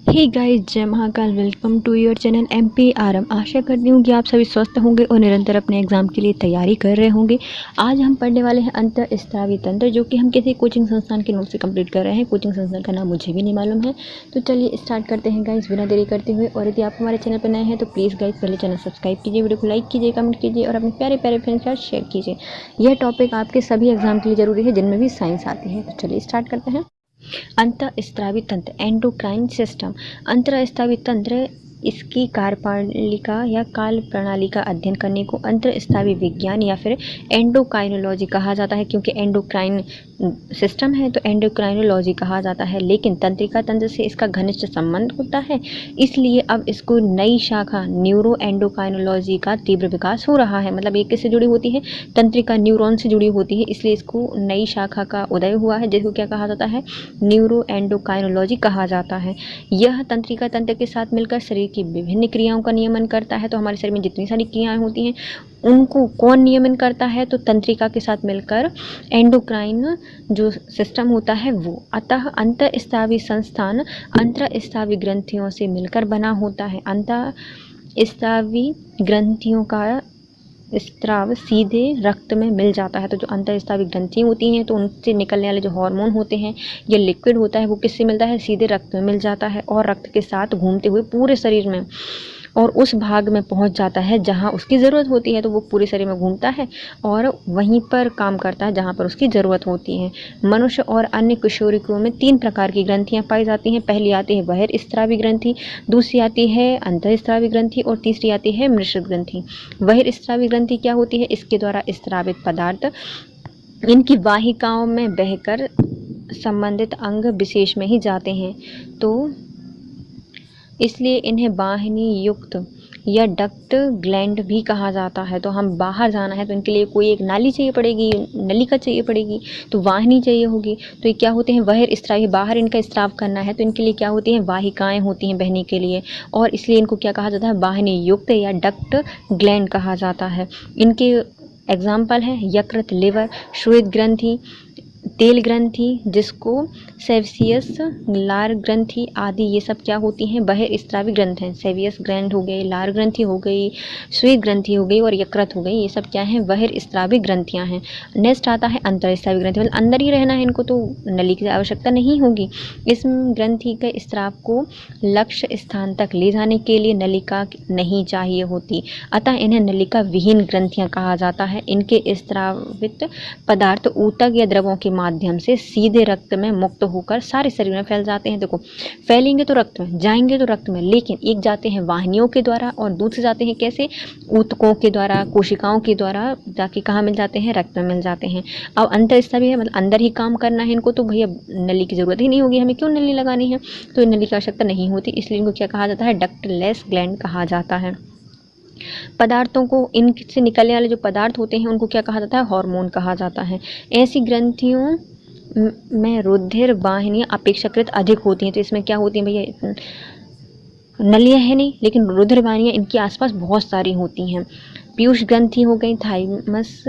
हे guys, जय Mahakal. Welcome to your channel MPRM। आशा करती हूँ कि आप सभी स्वस्थ होंगे और निरंतर अपने एग्जाम के लिए तैयारी कर रहे होंगे। आज हम पढ़ने वाले हैं अंतःस्रावी तंत्र, जो कि हम किसी कोचिंग संस्थान के नोट से कंप्लीट कर रहे हैं। कोचिंग संस्थान का नाम मुझे भी नहीं मालूम है, तो चलिए स्टार्ट करते हैं गाइस बिना देरी करते हुए। और यदि आप हमारे चैनल पर नए हैं तो प्लीज़ गाइस पहले चैनल सब्सक्राइब कीजिए, वीडियो को लाइक कीजिए, कमेंट कीजिए और अपने प्यारे प्यारे फ्रेंड्स के साथ शेयर कीजिए। यह टॉपिक आपके सभी एग्जाम के लिए ज़रूरी है जिनमें भी साइंस आती है। तो चलिए स्टार्ट करते हैं। अंतःस्रावी तंत्र, एंडोक्राइन सिस्टम। अंतःस्रावी तंत्र इसकी कार्यपालिका या काल प्रणाली का अध्ययन करने को अंतःस्रावी विज्ञान या फिर एंडोक्राइनोलॉजी कहा जाता है। क्योंकि एंडोक्राइन सिस्टम है तो एंडोक्राइनोलॉजी कहा जाता है, लेकिन तंत्रिका तंत्र से इसका घनिष्ठ संबंध होता है, इसलिए अब इसको नई शाखा न्यूरो एंडोक्राइनोलॉजी का तीव्र विकास हो रहा है। मतलब ये किससे जुड़ी होती है? तंत्रिका, न्यूरॉन से जुड़ी होती है, इसलिए इसको नई शाखा का उदय हुआ है, जिसको क्या कहा जाता है? न्यूरो एंडोक्राइनोलॉजी कहा जाता है। यह तंत्रिका तंत्र के साथ मिलकर शरीर की विभिन्न क्रियाओं का नियमन करता है। तो हमारे शरीर में जितनी सारी क्रियाएं होती हैं उनको कौन नियमन करता है? तो तंत्रिका के साथ मिलकर एंडोक्राइन जो सिस्टम होता है वो। अतः अंतःस्रावी संस्थान अंतःस्रावी ग्रंथियों से मिलकर बना होता है। अंतःस्रावी ग्रंथियों का स्राव सीधे रक्त में मिल जाता है। तो जो अंतःस्रावी ग्रंथि होती हैं तो उनसे निकलने वाले जो हार्मोन होते हैं या लिक्विड होता है वो किससे मिलता है? सीधे रक्त में मिल जाता है और रक्त के साथ घूमते हुए पूरे शरीर में और उस भाग में पहुंच जाता है जहां उसकी ज़रूरत होती है। तो वो पूरे शरीर में घूमता है और वहीं पर काम करता है जहां पर उसकी ज़रूरत होती है। मनुष्य और अन्य किशोरियों में 3 प्रकार की ग्रंथियां पाई जाती हैं। पहली आती है बहिर्स्रावी ग्रंथि, दूसरी आती है अंतःस्रावी ग्रंथि और तीसरी आती है मिश्रित ग्रंथि। बहिर्स्रावी ग्रंथि क्या होती है? इसके द्वारा स्रावित पदार्थ इनकी वाहिकाओं में बहकर संबंधित अंग विशेष में ही जाते हैं, तो इसलिए इन्हें वाहिनी युक्त या डक्ट ग्लैंड भी कहा जाता है। तो हम बाहर जाना है तो इनके लिए कोई एक नाली चाहिए पड़ेगी, नलिका चाहिए पड़ेगी, तो वाहिनी चाहिए होगी। तो ये क्या होते हैं? बहिर्स्रावी, बाहर इनका स्राव करना है तो इनके लिए क्या होती हैं? वाहिकाएं होती हैं बहने के लिए, और इसलिए इनको क्या कहा जाता है? वाहिनी युक्त या डक्ट ग्लैंड कहा जाता है। इनके एग्जाम्पल हैं यकृत, लिवर, श्वेत ग्रंथि, तेल ग्रंथि जिसको सेवियस लार ग्रंथि आदि, ये सब क्या होती हैं? बहिर्स्रावी ग्रंथ हैं। सेवियस ग्लैंड हो गए, लार ग्रंथि हो गई, श्वेत ग्रंथि हो गई और यकृत हो गई, ये सब क्या हैं? बहिर्स्रावी ग्रंथियां हैं। नेक्स्ट आता है अंतःस्रावी ग्रंथि, मतलब अंदर ही रहना है इनको, तो नली की आवश्यकता नहीं होगी। इस ग्रंथि के स्राव को लक्ष्य स्थान तक ले जाने के लिए नलिका नहीं चाहिए होती, अतः इन्हें नलिका विहीन ग्रंथियां कहा जाता है। इनके स्रावित पदार्थ ऊतक या द्रवों के माध्यम से सीधे रक्त में मुक्त होकर सारे शरीर में फैल जाते हैं। देखो, फैलेंगे तो रक्त में, जाएंगे तो रक्त में, लेकिन एक जाते हैं वाहिनियों के द्वारा और दूसरे जाते हैं कैसे? ऊतकों के द्वारा, कोशिकाओं के द्वारा जाके कहाँ मिल जाते हैं? रक्त में मिल जाते हैं। अब अंतःस्रावी है, मतलब अंदर ही काम करना है इनको, तो भैया नली की जरूरत ही नहीं होगी, हमें क्यों नली लगानी है? तो नली की आवश्यकता नहीं होती, इसलिए इनको क्या कहा जाता है? डक्टलेस ग्लैंड कहा जाता है। पदार्थों को, इनसे निकलने वाले जो पदार्थ होते हैं उनको क्या कहा जाता है? हार्मोन कहा जाता है। ऐसी ग्रंथियों में रुधिर वाहिनियां अपेक्षाकृत अधिक होती हैं। तो इसमें क्या होती हैं भैया? नलियां है नहीं, लेकिन रुधिर वाहिनियां इनके आसपास बहुत सारी होती हैं। पीयूष ग्रंथि हो गई, थाइमस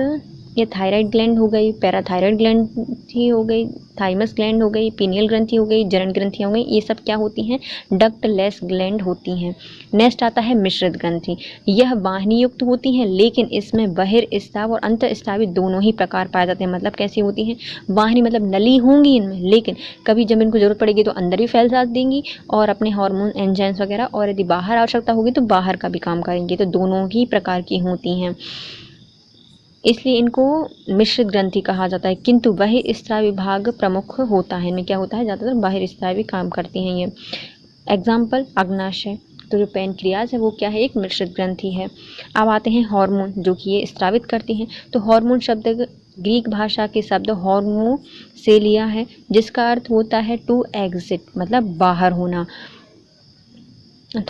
या थायराइड ग्लैंड हो गई, पैराथायराइड ग्रंथि हो गई, थाइमस ग्लैंड हो गई, पीनियल ग्रंथि हो गई, जनन ग्रंथियां हो गई, ये सब क्या होती हैं? डक्टलेस ग्लैंड होती हैं। नेक्स्ट आता है मिश्रित ग्रंथि। यह वाहिनी युक्त होती हैं, लेकिन इसमें बहिर्स्राव और अंतःस्रावी दोनों ही प्रकार पाए जाते हैं। मतलब कैसी होती हैं? वाहिनी मतलब नली होंगी इनमें, लेकिन कभी जब इनको जरूरत पड़ेगी तो अंदर भी फैल जा देंगी और अपने हार्मोन एंजाइम्स वगैरह, और यदि बाहर आवश्यकता होगी तो बाहर का भी काम करेंगे। तो दोनों ही प्रकार की होती हैं, इसलिए इनको मिश्रित ग्रंथि कहा जाता है। किंतु बहिर्स्रावी भाग प्रमुख होता है, इनमें क्या होता है? ज़्यादातर बहिर्स्रावी काम करती हैं ये। एग्जाम्पल अग्नाशय, तो जो पैनक्रियाज है वो क्या है? एक मिश्रित ग्रंथि है। अब आते हैं हार्मोन, जो कि ये स्रावित करती हैं। तो हार्मोन शब्द ग्रीक भाषा के शब्द हार्मो से लिया है, जिसका अर्थ होता है टू एग्जिट, मतलब बाहर होना।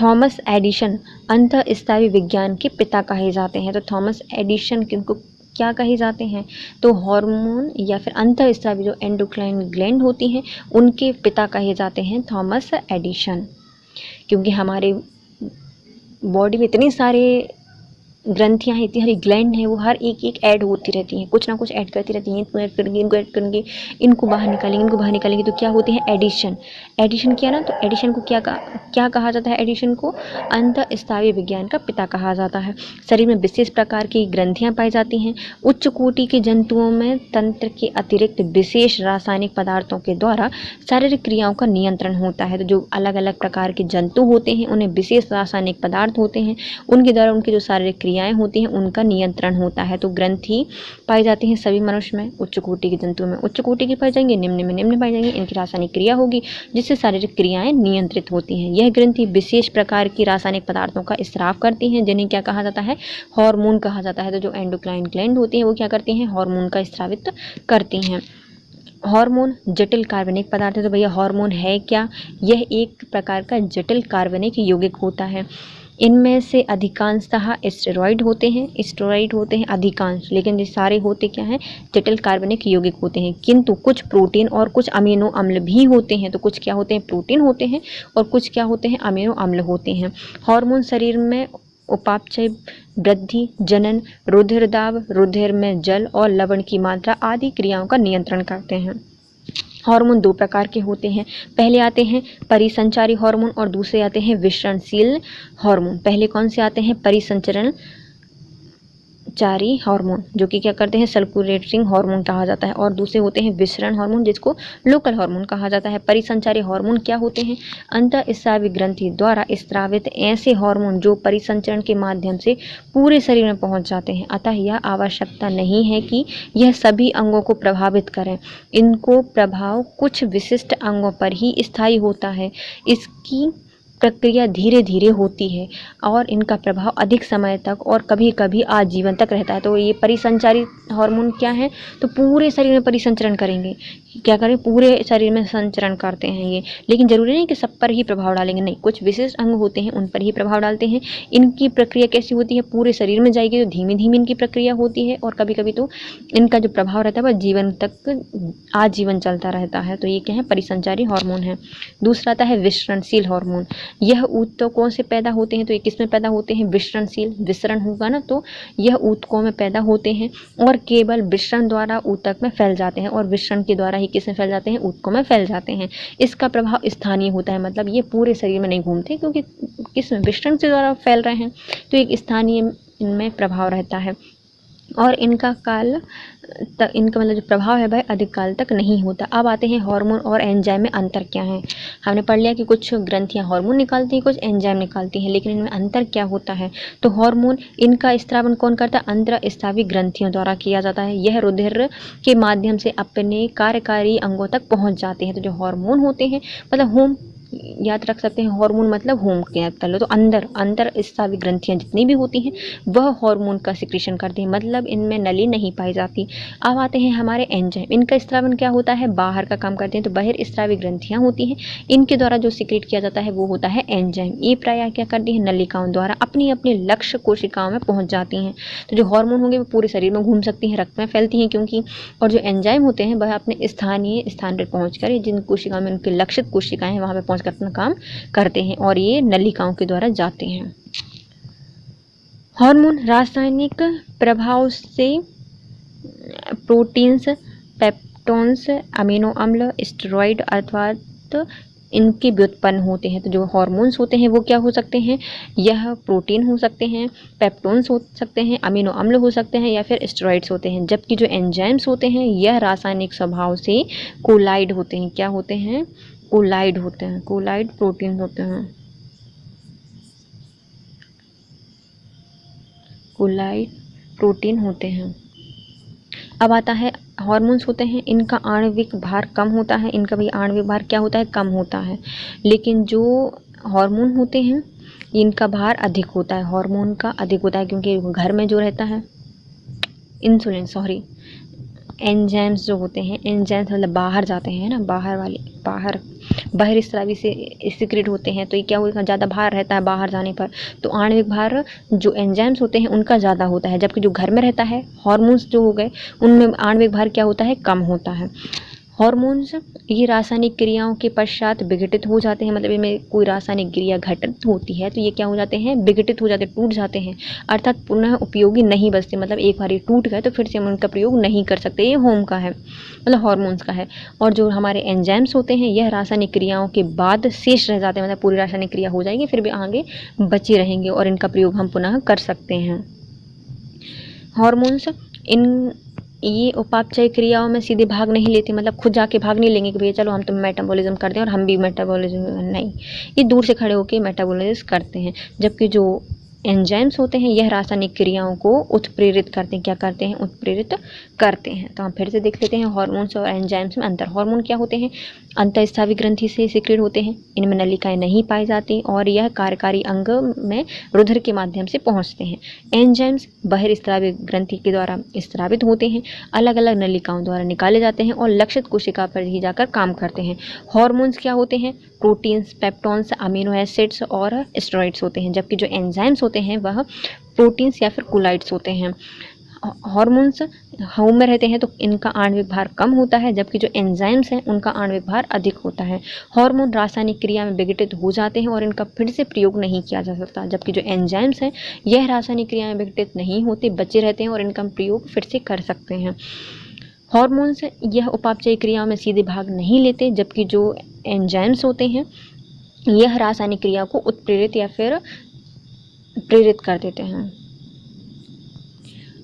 थॉमस एडिसन अंतःस्रावी विज्ञान के पिता कहे जाते हैं। तो थॉमस एडिसन किनको क्या कहे जाते हैं? तो हार्मोन या फिर अंतःस्रावी जो एंडोक्राइन ग्लैंड होती हैं उनके पिता कहे जाते हैं थॉमस एडिसन। क्योंकि हमारे बॉडी में इतने सारे ग्रंथियाँ हैं, इतनी सारी ग्लैंड हैं, वो हर एक एक ऐड होती रहती हैं, कुछ ना कुछ ऐड करती रहती हैं, इनको ऐड करेंगे, इनको ऐड करेंगे, इनको बाहर निकालेंगे, इनको बाहर निकालेंगे, तो क्या होते हैं एडिशन। एडिशन किया ना, तो एडिशन को क्या कहा जाता है, एडिशन को अंतःस्रावी विज्ञान का पिता कहा जाता है। शरीर में विशेष प्रकार की ग्रंथियाँ पाई जाती हैं। उच्च कोटि के जंतुओं में तंत्र के अतिरिक्त विशेष रासायनिक पदार्थों के द्वारा शारीरिक क्रियाओं का नियंत्रण होता है। तो जो अलग अलग प्रकार के जंतु होते हैं उन्हें विशेष रासायनिक पदार्थ होते हैं, उनके द्वारा उनकी जो शारीरिक क्रियाएं होती हैं उनका नियंत्रण होता है। तो ग्रंथि पाई जाती हैं सभी मनुष्य में। उच्च कोटि के जंतुओं में उच्च कोटि की पाई जाएंगी, निम्न में निम्न पाई जाएंगी। इनकी रासायनिक क्रिया होगी जिससे शारीरिक क्रियाएं नियंत्रित होती हैं। यह ग्रंथि विशेष प्रकार की रासायनिक पदार्थों का स्राव करती हैं, जिन्हें क्या कहा जाता है, हार्मोन कहा जाता है। तो जो एंडोक्राइन ग्लैंड होती हैं वो क्या करती हैं, हार्मोन का स्रावित करती हैं। हार्मोन जटिल कार्बनिक पदार्थ है। तो भैया हार्मोन है क्या, यह एक प्रकार का जटिल कार्बनिक यौगिक होता है। इनमें से अधिकांशतः स्टेरॉइड होते हैं अधिकांश, लेकिन ये सारे होते क्या हैं, जटिल कार्बनिक यौगिक होते हैं। किंतु कुछ प्रोटीन और कुछ अमीनो अम्ल भी होते हैं। तो कुछ क्या होते हैं, प्रोटीन होते हैं, और कुछ क्या होते हैं, अमीनो अम्ल होते हैं। हार्मोन शरीर में उपापचय, वृद्धि, जनन, रुधिर दाब, रुधिर में जल और लवण की मात्रा आदि क्रियाओं का नियंत्रण करते हैं। हार्मोन दो प्रकार के होते हैं। पहले आते हैं परिसंचारी हार्मोन और दूसरे आते हैं विसरणशील हार्मोन। पहले कौन से आते हैं, परिसंचरण चारी हार्मोन, जो कि क्या करते हैं, सर्कुलेटिंग हार्मोन कहा जाता है, और दूसरे होते हैं विसरण हार्मोन, जिसको लोकल हार्मोन कहा जाता है। परिसंचारी हार्मोन क्या होते हैं, अंतःस्रावी ग्रंथि द्वारा स्रावित ऐसे हार्मोन जो परिसंचरण के माध्यम से पूरे शरीर में पहुंच जाते हैं। अतः यह आवश्यकता नहीं है कि यह सभी अंगों को प्रभावित करें। इनको प्रभाव कुछ विशिष्ट अंगों पर ही स्थायी होता है। इसकी प्रक्रिया धीरे धीरे होती है और इनका प्रभाव अधिक समय तक और कभी कभी आजीवन तक रहता है। तो ये परिसंचारी हार्मोन क्या है, तो पूरे शरीर में परिसंचरण करेंगे, क्या करें, पूरे शरीर में संचरण करते हैं ये, लेकिन जरूरी नहीं कि सब पर ही प्रभाव डालेंगे, नहीं, कुछ विशेष अंग होते हैं उन पर ही प्रभाव डालते हैं। इनकी प्रक्रिया कैसी होती है, पूरे शरीर में जाएगी तो धीमी धीमी इनकी प्रक्रिया होती है, और कभी कभी तो इनका जो प्रभाव रहता है वह जीवन तक आजीवन चलता रहता है। तो ये क्या है, परिसंचारी हार्मोन है। दूसरा आता है विसरणशील हार्मोन। यह ऊतकों से पैदा होते हैं। तो ये किस में पैदा होते हैं, विसरणशील, विसरण होगा ना, तो यह ऊतकों में पैदा होते हैं और केवल विसरण द्वारा ऊतक में फैल जाते हैं, और विसरण के द्वारा ही किस में फैल जाते हैं, ऊतकों में फैल जाते हैं। इसका प्रभाव स्थानीय होता है, मतलब ये पूरे शरीर में नहीं घूमते, क्योंकि किस में, विसरण के द्वारा फैल रहे हैं, तो एक स्थानीय इनमें प्रभाव रहता है, और इनका काल तक, इनका मतलब जो प्रभाव है वह अधिक काल तक नहीं होता। अब आते हैं हार्मोन और एंजाइम में अंतर क्या है। हमने पढ़ लिया कि कुछ ग्रंथियां हार्मोन निकालती हैं, कुछ एंजाइम निकालती हैं, लेकिन इनमें अंतर क्या होता है। तो हार्मोन, इनका स्रावन कौन करता है, अंतःस्रावी ग्रंथियों द्वारा किया जाता है। यह रुधिर के माध्यम से अपने कार्यकारी अंगों तक पहुँच जाते हैं। तो जो हार्मोन होते हैं, मतलब होम, याद रख सकते हैं, हार्मोन मतलब होम के याद कर लो, तो अंतःस्रावी ग्रंथियां जितनी भी होती हैं वह हार्मोन का सिक्रीशन करती हैं, मतलब इनमें नली नहीं पाई जाती। अब आते हैं हमारे एंजाइम। इनका स्रावन क्या होता है, बाहर का काम करते हैं। तो बहिर्स्रावी ग्रंथियां होती हैं, इनके द्वारा जो सिक्रेट किया जाता है वो होता है एंजाइम। ये प्रायः क्या करती है, नलिकाओं द्वारा अपनी अपने लक्ष्य कोशिकाओं में पहुंच जाती हैं। तो जो हार्मोन होंगे वो पूरे शरीर में घूम सकती हैं, रक्त में फैलती हैं क्योंकि, और जो एंजाइम होते हैं वह अपने स्थानीय स्थान पर पहुँच कर, जिन कोशिकाओं में उनकी लक्षित कोशिकाएं हैं वहाँ पर पहुँच कर अपना काम करते हैं, और ये नलिकाओं के द्वारा जाते हैं। हार्मोन रासायनिक प्रभाव से प्रोटीन्स, पेप्टोन्स, अमीनो अम्ल, स्टेरॉइड अर्थात इनके व्युत्पन्न होते हैं। तो जो हार्मोन्स होते हैं वो क्या हो सकते हैं, यह प्रोटीन हो सकते हैं, पेप्टोन्स हो सकते हैं, अमीनो अम्ल हो सकते हैं, या फिर स्टेरॉइड्स होते हैं। जबकि जो एंजाइम्स होते हैं यह रासायनिक स्वभाव से कोलाइड होते हैं। क्या होते हैं, कोलाइड होते हैं, कोलाइड प्रोटीन होते हैं, कोलाइड प्रोटीन होते हैं। अब आता है हार्मोन्स होते हैं, इनका आणविक भार कम होता है, इनका भी आणविक भार क्या होता है, कम होता है। लेकिन जो हार्मोन होते हैं इनका भार अधिक होता है, हार्मोन का अधिक होता है, क्योंकि घर में जो रहता है इंसुलिन, सॉरी, एंजाइम्स जो होते हैं, एंजाइम्स मतलब बाहर जाते हैं ना, बाहर वाले, बहिर्स्रावी से सिक्रेट होते हैं। तो ये क्या होगा, ज़्यादा भार रहता है बाहर जाने पर, तो आणविक भार जो एंजाइम्स होते हैं उनका ज़्यादा होता है। जबकि जो घर में रहता है, हार्मोन्स जो हो गए, उनमें आणविक भार क्या होता है, कम होता है। हॉर्मोन्स ये रासायनिक क्रियाओं के पश्चात विघटित हो जाते हैं, मतलब इनमें कोई रासायनिक क्रिया घटित होती है तो ये क्या हो जाते हैं, विघटित हो जाते, टूट जाते हैं, अर्थात पुनः उपयोगी नहीं बचते, मतलब एक बार ये टूट गए तो फिर से हम उनका प्रयोग नहीं कर सकते। ये होम का है, मतलब हॉर्मोन्स का है। और जो हमारे एंजाइम्स होते हैं यह रासायनिक क्रियाओं के बाद शेष रह जाते हैं, मतलब पूरी रासायनिक क्रिया हो जाएगी फिर भी आगे बचे रहेंगे और इनका प्रयोग हम पुनः कर सकते हैं। हॉर्मोन्स इन ये उपापचय क्रियाओं में सीधे भाग नहीं लेते, मतलब खुद जाके भाग नहीं लेंगे कि भैया चलो हम तो मेटाबॉलिज्म करते हैं और हम भी मेटाबॉलिज्म, नहीं, ये दूर से खड़े होकर मेटाबॉलिज्म करते हैं। जबकि जो एंजाइम्स होते हैं यह रासायनिक क्रियाओं को उत्प्रेरित करते हैं, क्या करते हैं, उत्प्रेरित करते हैं। तो हम फिर से देख लेते हैं हार्मोन्स और एंजाइम्स में अंतर। हार्मोन क्या होते हैं, अंतःस्रावी ग्रंथि से सिक्रेट होते हैं, इनमें नलिकाएं नहीं पाई जाती और यह कार्यकारी अंग में रुधिर के माध्यम से पहुंचते हैं। एंजाइम्स बहिर्स्रावी ग्रंथि के द्वारा स्रावित होते हैं, अलग अलग नलिकाओं द्वारा निकाले जाते हैं और लक्षित कोशिका पर ही जाकर काम करते हैं। हार्मोन्स क्या होते हैं, प्रोटीन्स, पेप्टोन्स, अमीनो एसिड्स और स्टेरॉइड्स होते हैं, जबकि जो एंजाइम्स होते हैं वह प्रोटीन्स या फिर कोलाइड्स होते हैं। हार्मोन्स होम में रहते हैं तो इनका आणविक भार कम होता है, जबकि जो एंजाइम्स हैं उनका आणविक भार अधिक होता है। हार्मोन रासायनिक क्रिया में विघटित हो जाते हैं और इनका फिर से प्रयोग नहीं किया जा सकता, जबकि जो एंजाइम्स हैं यह रासायनिक क्रिया में विघटित नहीं होते, बचे रहते हैं और इनका प्रयोग फिर से कर सकते हैं। हार्मोन्स यह उपापचय क्रियाओं में सीधे भाग नहीं लेते, जबकि जो एंजाइम्स होते हैं यह रासायनिक क्रिया को उत्प्रेरित या फिर प्रेरित कर देते हैं।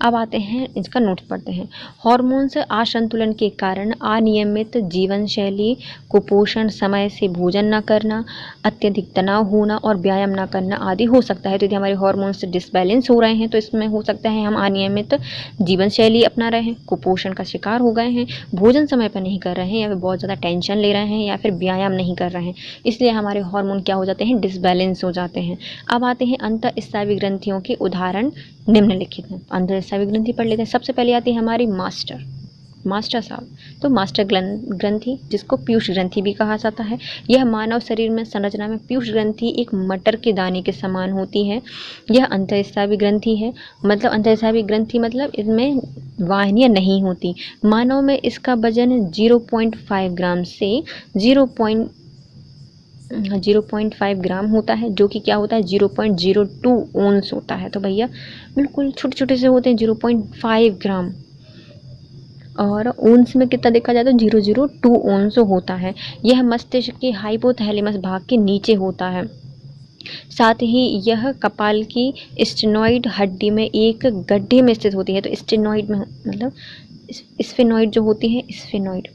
अब आते हैं इसका नोट पढ़ते हैं। हार्मोन्स असंतुलन के कारण अनियमित जीवन शैली, कुपोषण, समय से भोजन न करना, अत्यधिक तनाव होना और व्यायाम न करना आदि हो सकता है। तो यदि हमारे हार्मोन्स डिसबैलेंस हो रहे हैं तो इसमें हो सकता है हम अनियमित जीवन शैली अपना रहे हैं, कुपोषण का शिकार हो गए हैं, भोजन समय पर नहीं कर रहे हैं या फिर बहुत ज़्यादा टेंशन ले रहे हैं या फिर व्यायाम नहीं कर रहे हैं, इसलिए हमारे हार्मोन क्या हो जाते हैं, डिसबैलेंस हो जाते हैं। अब आते हैं अंतःस्रावी ग्रंथियों के उदाहरण निम्नलिखित हैं। अंतःस्रावी ग्रंथि पढ़ लेते हैं। सबसे पहले आती है हमारी मास्टर साहब। तो मास्टर ग्रंथि जिसको पीयूष ग्रंथि भी कहा जाता है, यह मानव शरीर में संरचना में पीयूष ग्रंथि एक मटर के दाने के समान होती है। यह अंतःस्रावी ग्रंथि है, मतलब अंतःस्रावी ग्रंथि मतलब इसमें वाहिनियाँ नहीं होती। मानव में इसका वजन 0.5 ग्राम से 0.5 ग्राम होता है, जो कि क्या होता है 0.02 ओंस होता है। तो भैया बिल्कुल छोटे छोटे से होते हैं 0.5 ग्राम, और ओंस में कितना देखा जाए तो 0.02 ओंस होता है। यह मस्तिष्क के हाइपोथैलेमस भाग के नीचे होता है। साथ ही यह कपाल की स्टेनॉइड हड्डी में एक गड्ढे में स्थित होती है। तो स्टेनॉइड में मतलब स्फेनॉइड जो होती है, स्फेनॉइड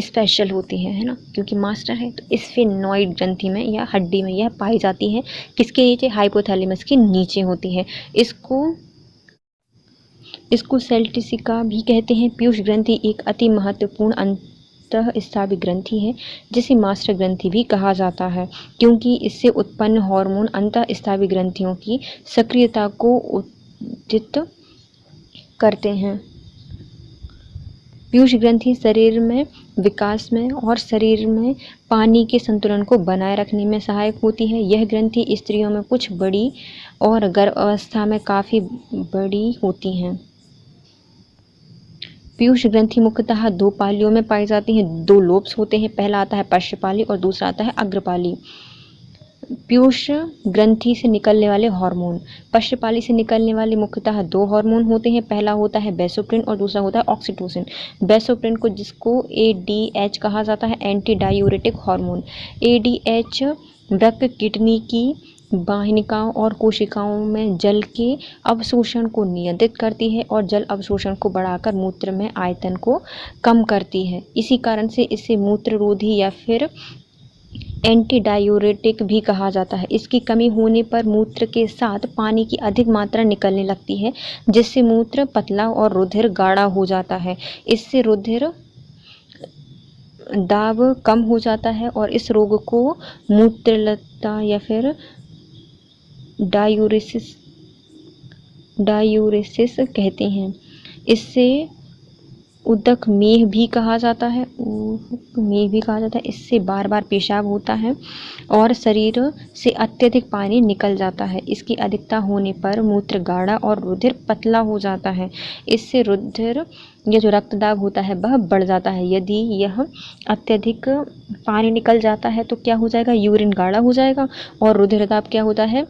स्पेशल होती है ना, क्योंकि मास्टर है तो स्फेनॉइड ग्रंथि में या हड्डी में यह पाई जाती है। किसके नीचे, हाइपोथैलेमस के नीचे होती है। इसको सेल्टिसिका भी कहते हैं। पीयूष ग्रंथि एक अति महत्वपूर्ण अंतःस्रावी ग्रंथि है, जिसे मास्टर ग्रंथि भी कहा जाता है, क्योंकि इससे उत्पन्न हार्मोन अंतःस्रावी ग्रंथियों की सक्रियता को उत्तेजित करते हैं। पीयूष ग्रंथि शरीर में विकास में और शरीर में पानी के संतुलन को बनाए रखने में सहायक होती है। यह ग्रंथि स्त्रियों में कुछ बड़ी और गर्भावस्था में काफ़ी बड़ी होती हैं। पीयूष ग्रंथि मुख्यतः दो पालियों में पाई जाती हैं। दो लोब्स होते हैं, पहला आता है पश्चपाली और दूसरा आता है अग्रपाली। पीयूष ग्रंथि से निकलने वाले हार्मोन, पश्चपाली से निकलने वाले मुख्यतः दो हार्मोन होते हैं, पहला होता है बेसोप्रिन और दूसरा होता है ऑक्सीटोसिन। बेसोप्रिन को जिसको ADH कहा जाता है, एंटी डायूरेटिक हार्मोन। ADH वृक्क, किडनी की वाहिनिकाओं और कोशिकाओं में जल के अवशोषण को नियंत्रित करती है और जल अवशोषण को बढ़ाकर मूत्र में आयतन को कम करती है। इसी कारण से इसे मूत्ररोधी या फिर एंटी डायूरेटिक भी कहा जाता है। इसकी कमी होने पर मूत्र के साथ पानी की अधिक मात्रा निकलने लगती है, जिससे मूत्र पतला और रुधिर गाढ़ा हो जाता है। इससे रुधिर दाब कम हो जाता है और इस रोग को मूत्रलता या फिर डायूरेसिस कहते हैं। इससे उदक मेह भी कहा जाता है, उदक मेह भी कहा जाता है। इससे बार बार पेशाब होता है और शरीर से अत्यधिक पानी निकल जाता है। इसकी अधिकता होने पर मूत्र गाढ़ा और रुधिर पतला हो जाता है। इससे रुधिर, ये जो रक्तदाब होता है वह बढ़ जाता है। यदि यह अत्यधिक पानी निकल जाता है तो क्या हो जाएगा, यूरिन गाढ़ा हो जाएगा और रुधिर दाब क्या होता है,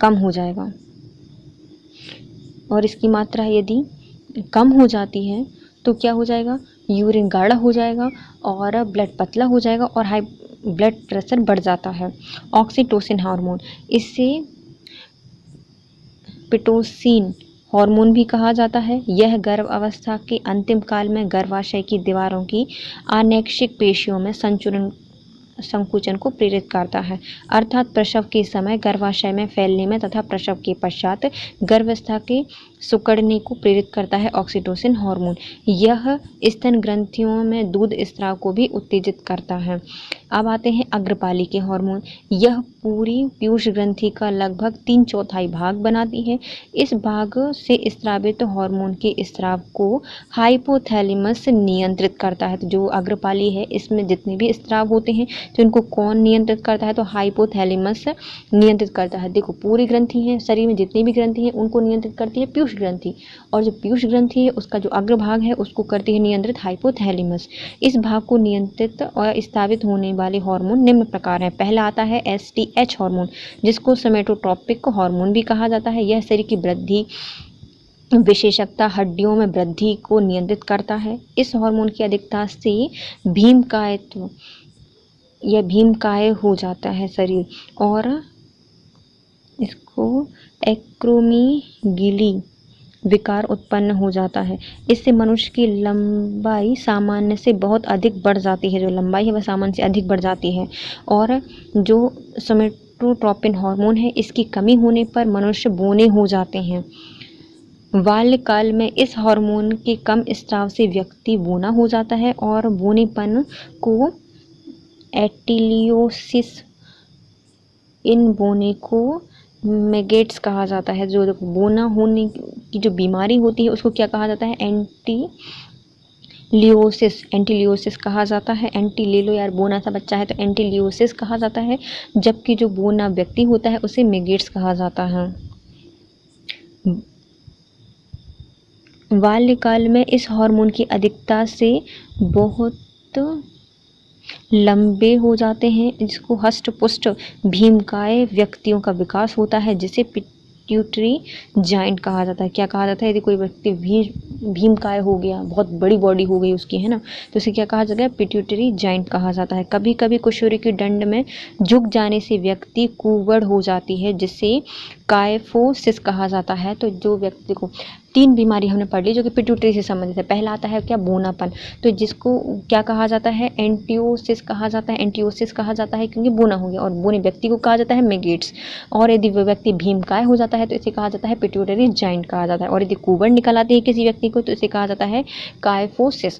कम हो जाएगा। और इसकी मात्रा यदि कम हो जाती है तो क्या हो जाएगा, यूरिन गाढ़ा हो जाएगा और ब्लड पतला हो जाएगा और हाई ब्लड प्रेशर बढ़ जाता है। ऑक्सीटोसिन हार्मोन, इससे पिटोसिन हार्मोन भी कहा जाता है। यह गर्भ अवस्था के अंतिम काल में गर्भाशय की दीवारों की आनैक्षिक पेशियों में संकुचन को प्रेरित करता है, अर्थात प्रसव के समय गर्भाशय में फैलने में तथा प्रसव के पश्चात गर्भावस्था के सिकुड़ने को प्रेरित करता है ऑक्सीटोसिन हार्मोन। यह स्तन ग्रंथियों में दूध स्राव को भी उत्तेजित करता है। अब आते हैं अग्रपाली के हार्मोन। यह पूरी पीयूष ग्रंथि का लगभग 3/4 भाग बनाती है। इस भाग से स्रावित हार्मोन के स्राव को हाइपोथैलेमस नियंत्रित करता है। तो जो अग्रपाली है इसमें जितने भी स्राव होते हैं तो इनको कौन नियंत्रित करता है, तो हाइपोथैलेमस नियंत्रित करता है। देखो पूरी ग्रंथि है, शरीर में जितनी भी ग्रंथि है उनको नियंत्रित करती है पीयूष ग्रंथि, और जो पीयूष ग्रंथि है उसका जो अग्रभाग है उसको करती है नियंत्रित हाइपोथैलेमस। इस भाग को नियंत्रित और स्थापित होने वाले हार्मोन निम्न प्रकार हैं। पहला आता है एसटीएच हार्मोन, जिसको सोमेटोट्रोपिक हार्मोन भी कहा जाता है। यह शरीर की वृद्धि विशेषतः हड्डियों में वृद्धि को नियंत्रित करता है। इस हार्मोन की अधिकता से भीमकायत्व, यह भीमकाय हो जाता है शरीर, और इसको एक्रोमीगिली विकार उत्पन्न हो जाता है। इससे मनुष्य की लंबाई सामान्य से बहुत अधिक बढ़ जाती है। जो लंबाई है वह सामान्य से अधिक बढ़ जाती है। और जो सोमेटोट्रोपिन हार्मोन है इसकी कमी होने पर मनुष्य बौने हो जाते हैं। बाल्यकाल में इस हार्मोन के कम स्राव से व्यक्ति बौना हो जाता है और बौनेपन को एटिलियोसिस, इन बोने को मैगेट्स कहा जाता है। जो बोना होने की जो बीमारी होती है उसको क्या कहा जाता है, एंटीलियोसिस कहा जाता है। एंटी ले लो यार, बोना सा बच्चा है तो एंटीलियोसिस कहा जाता है, जबकि जो बोना व्यक्ति होता है उसे मैगेट्स कहा जाता है। बाल्यकाल में इस हार्मोन की अधिकता से बहुत लंबे हो जाते हैं, जिसको हष्ट पुष्ट भीमकाय व्यक्तियों का विकास होता है, जिसे पिट्यूटरी जॉइंट कहा जाता है। क्या कहा जाता है, यदि कोई व्यक्ति भीमकाय हो गया, बहुत बड़ी बॉडी हो गई उसकी, है ना, तो उसे क्या कहा जाता है, पिट्यूटरी जॉइंट कहा जाता है। कभी कभी कुशुरी की डंड में झुक जाने से व्यक्ति कुबड़ हो जाती है, जिसे कायफोसिस कहा जाता है। तो जो व्यक्ति को 3 बीमारी हमने पढ़ ली जो कि पिट्यूटरी से संबंधित है। पहला आता है क्या, बोनापन, तो जिसको क्या कहा जाता है, एंटियोसिस कहा जाता है। एंटियोसिस कहा जाता है क्योंकि बोना हो गया, और बोने व्यक्ति को कहा जाता है मैगेट्स। और यदि वह व्यक्ति भीमकाय हो जाता है तो इसे कहा जाता है पिट्यूटरी जॉइंट कहा जाता है। और यदि कुबड़ निकल आती है किसी व्यक्ति को तो इसे कहा जाता है कायफोसिस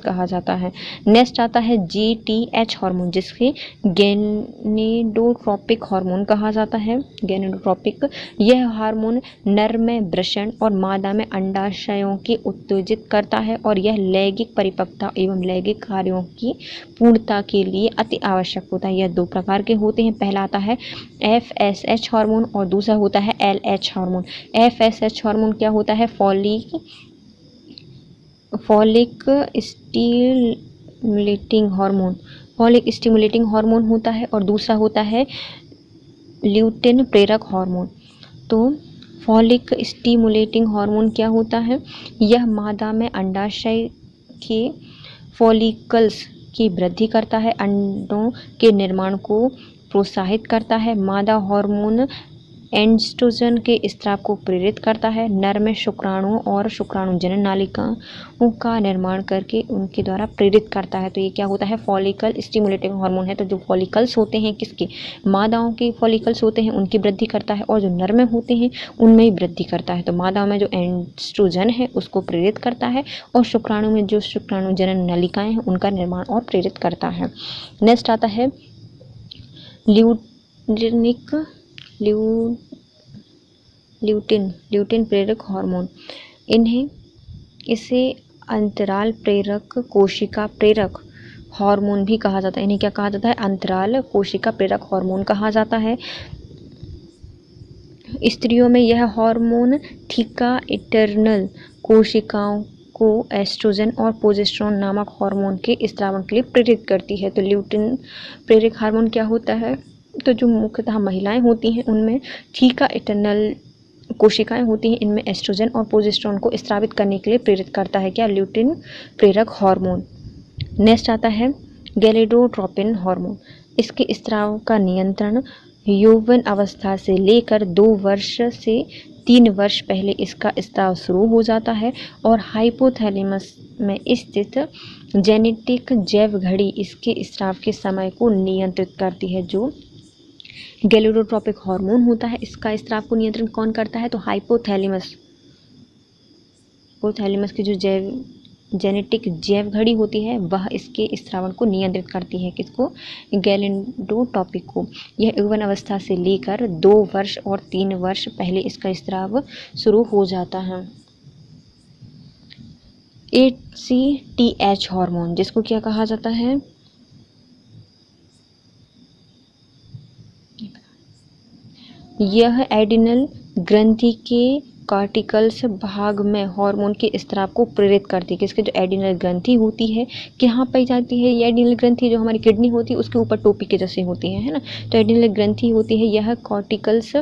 कहा जाता है। नेक्स्ट आता है जीटीएच हार्मोन, जिसके गैनिडोट्रोपिक हार्मोन कहा जाता है। गैनिडोट्रोपिक, यह हार्मोन नर में वृषण और मादा में अंडाशयों की उत्तेजित करता है, और यह लैंगिक परिपक्वता एवं लैंगिक कार्यों की पूर्णता के लिए अति आवश्यक होता है। यह 2 प्रकार के होते हैं। पहला आता है एफएसएच हार्मोन और दूसरा होता है एलएच हार्मोन। एफएसएच हार्मोन क्या होता है, फॉलिक स्टिमुलेटिंग हार्मोन होता है, और दूसरा होता है ल्यूटिन प्रेरक हार्मोन। तो फॉलिक स्टिमुलेटिंग हार्मोन क्या होता है, यह मादा में अंडाशय के फॉलिकल्स की वृद्धि करता है, अंडों के निर्माण को प्रोत्साहित करता है। मादा हार्मोन एंड्रोजन के स्राव को प्रेरित करता है। नर में शुक्राणुओं और शुक्राणु जनन नालिकाओं का निर्माण करके उनके द्वारा प्रेरित करता है। तो ये क्या होता है, फॉलिकल स्टिमुलेटिंग हार्मोन है। तो जो फॉलिकल्स होते हैं किसके, मादाओं के फॉलिकल्स होते हैं उनकी वृद्धि करता है, और जो नर में होते हैं उनमें ही वृद्धि करता है। तो मादाओं में जो एंड्रोजन है उसको प्रेरित करता है, और शुक्राणु में जो शुक्राणु जनन नलिकाएं हैं उनका निर्माण और प्रेरित करता है। नेक्स्ट आता है ल्यूटिन प्रेरक हार्मोन। इसे अंतराल प्रेरक कोशिका प्रेरक हार्मोन भी कहा जाता है। इन्हें क्या कहा जाता है? अंतराल कोशिका प्रेरक हार्मोन कहा जाता है। स्त्रियों में यह हार्मोन थीका इंटरनल कोशिकाओं को एस्ट्रोजन और प्रोजेस्टेरोन नामक हार्मोन के स्रावन के लिए प्रेरित करती है। तो ल्यूटिन प्रेरक हार्मोन क्या होता है? तो जो मुख्यतः महिलाएं होती हैं उनमें थीका इंटरनल कोशिकाएं होती हैं, इनमें एस्ट्रोजन और प्रोजेस्टेरोन को स्रावित करने के लिए प्रेरित करता है क्या? ल्यूटिन प्रेरक हार्मोन। नेक्स्ट आता है गैलेडोट्रोपिन हार्मोन। इसके स्राव का नियंत्रण यौवन अवस्था से लेकर 2 वर्ष से 3 वर्ष पहले इसका स्राव शुरू हो जाता है और हाइपोथैलेमस में स्थित जेनेटिक जैव घड़ी इसके स्राव के समय को नियंत्रित करती है। जो गैलेडोट्रोपिक हार्मोन होता है इसका स्राव को नियंत्रण कौन करता है? तो हाइपोथैलेमस की जो जेनेटिक जैव घड़ी होती है वह इसके स्रावन को नियंत्रित करती है। किसको? गैलेडोट्रोपिक को। यह यौवन अवस्था से लेकर 2 वर्ष और 3 वर्ष पहले इसका स्राव शुरू हो जाता है। ACTH हार्मोन, जिसको क्या कहा जाता है? यह एडिनल ग्रंथि के कार्टिकल्स भाग में हार्मोन के स्राव को प्रेरित करती है। किसके? जो एडिनल ग्रंथि होती है कहाँ पाई जाती है? ये एडिनल ग्रंथि जो हमारी किडनी होती है उसके ऊपर टोपी के जैसे होती है ना। तो एडिनल ग्रंथि होती है, यह कार्टिकल्स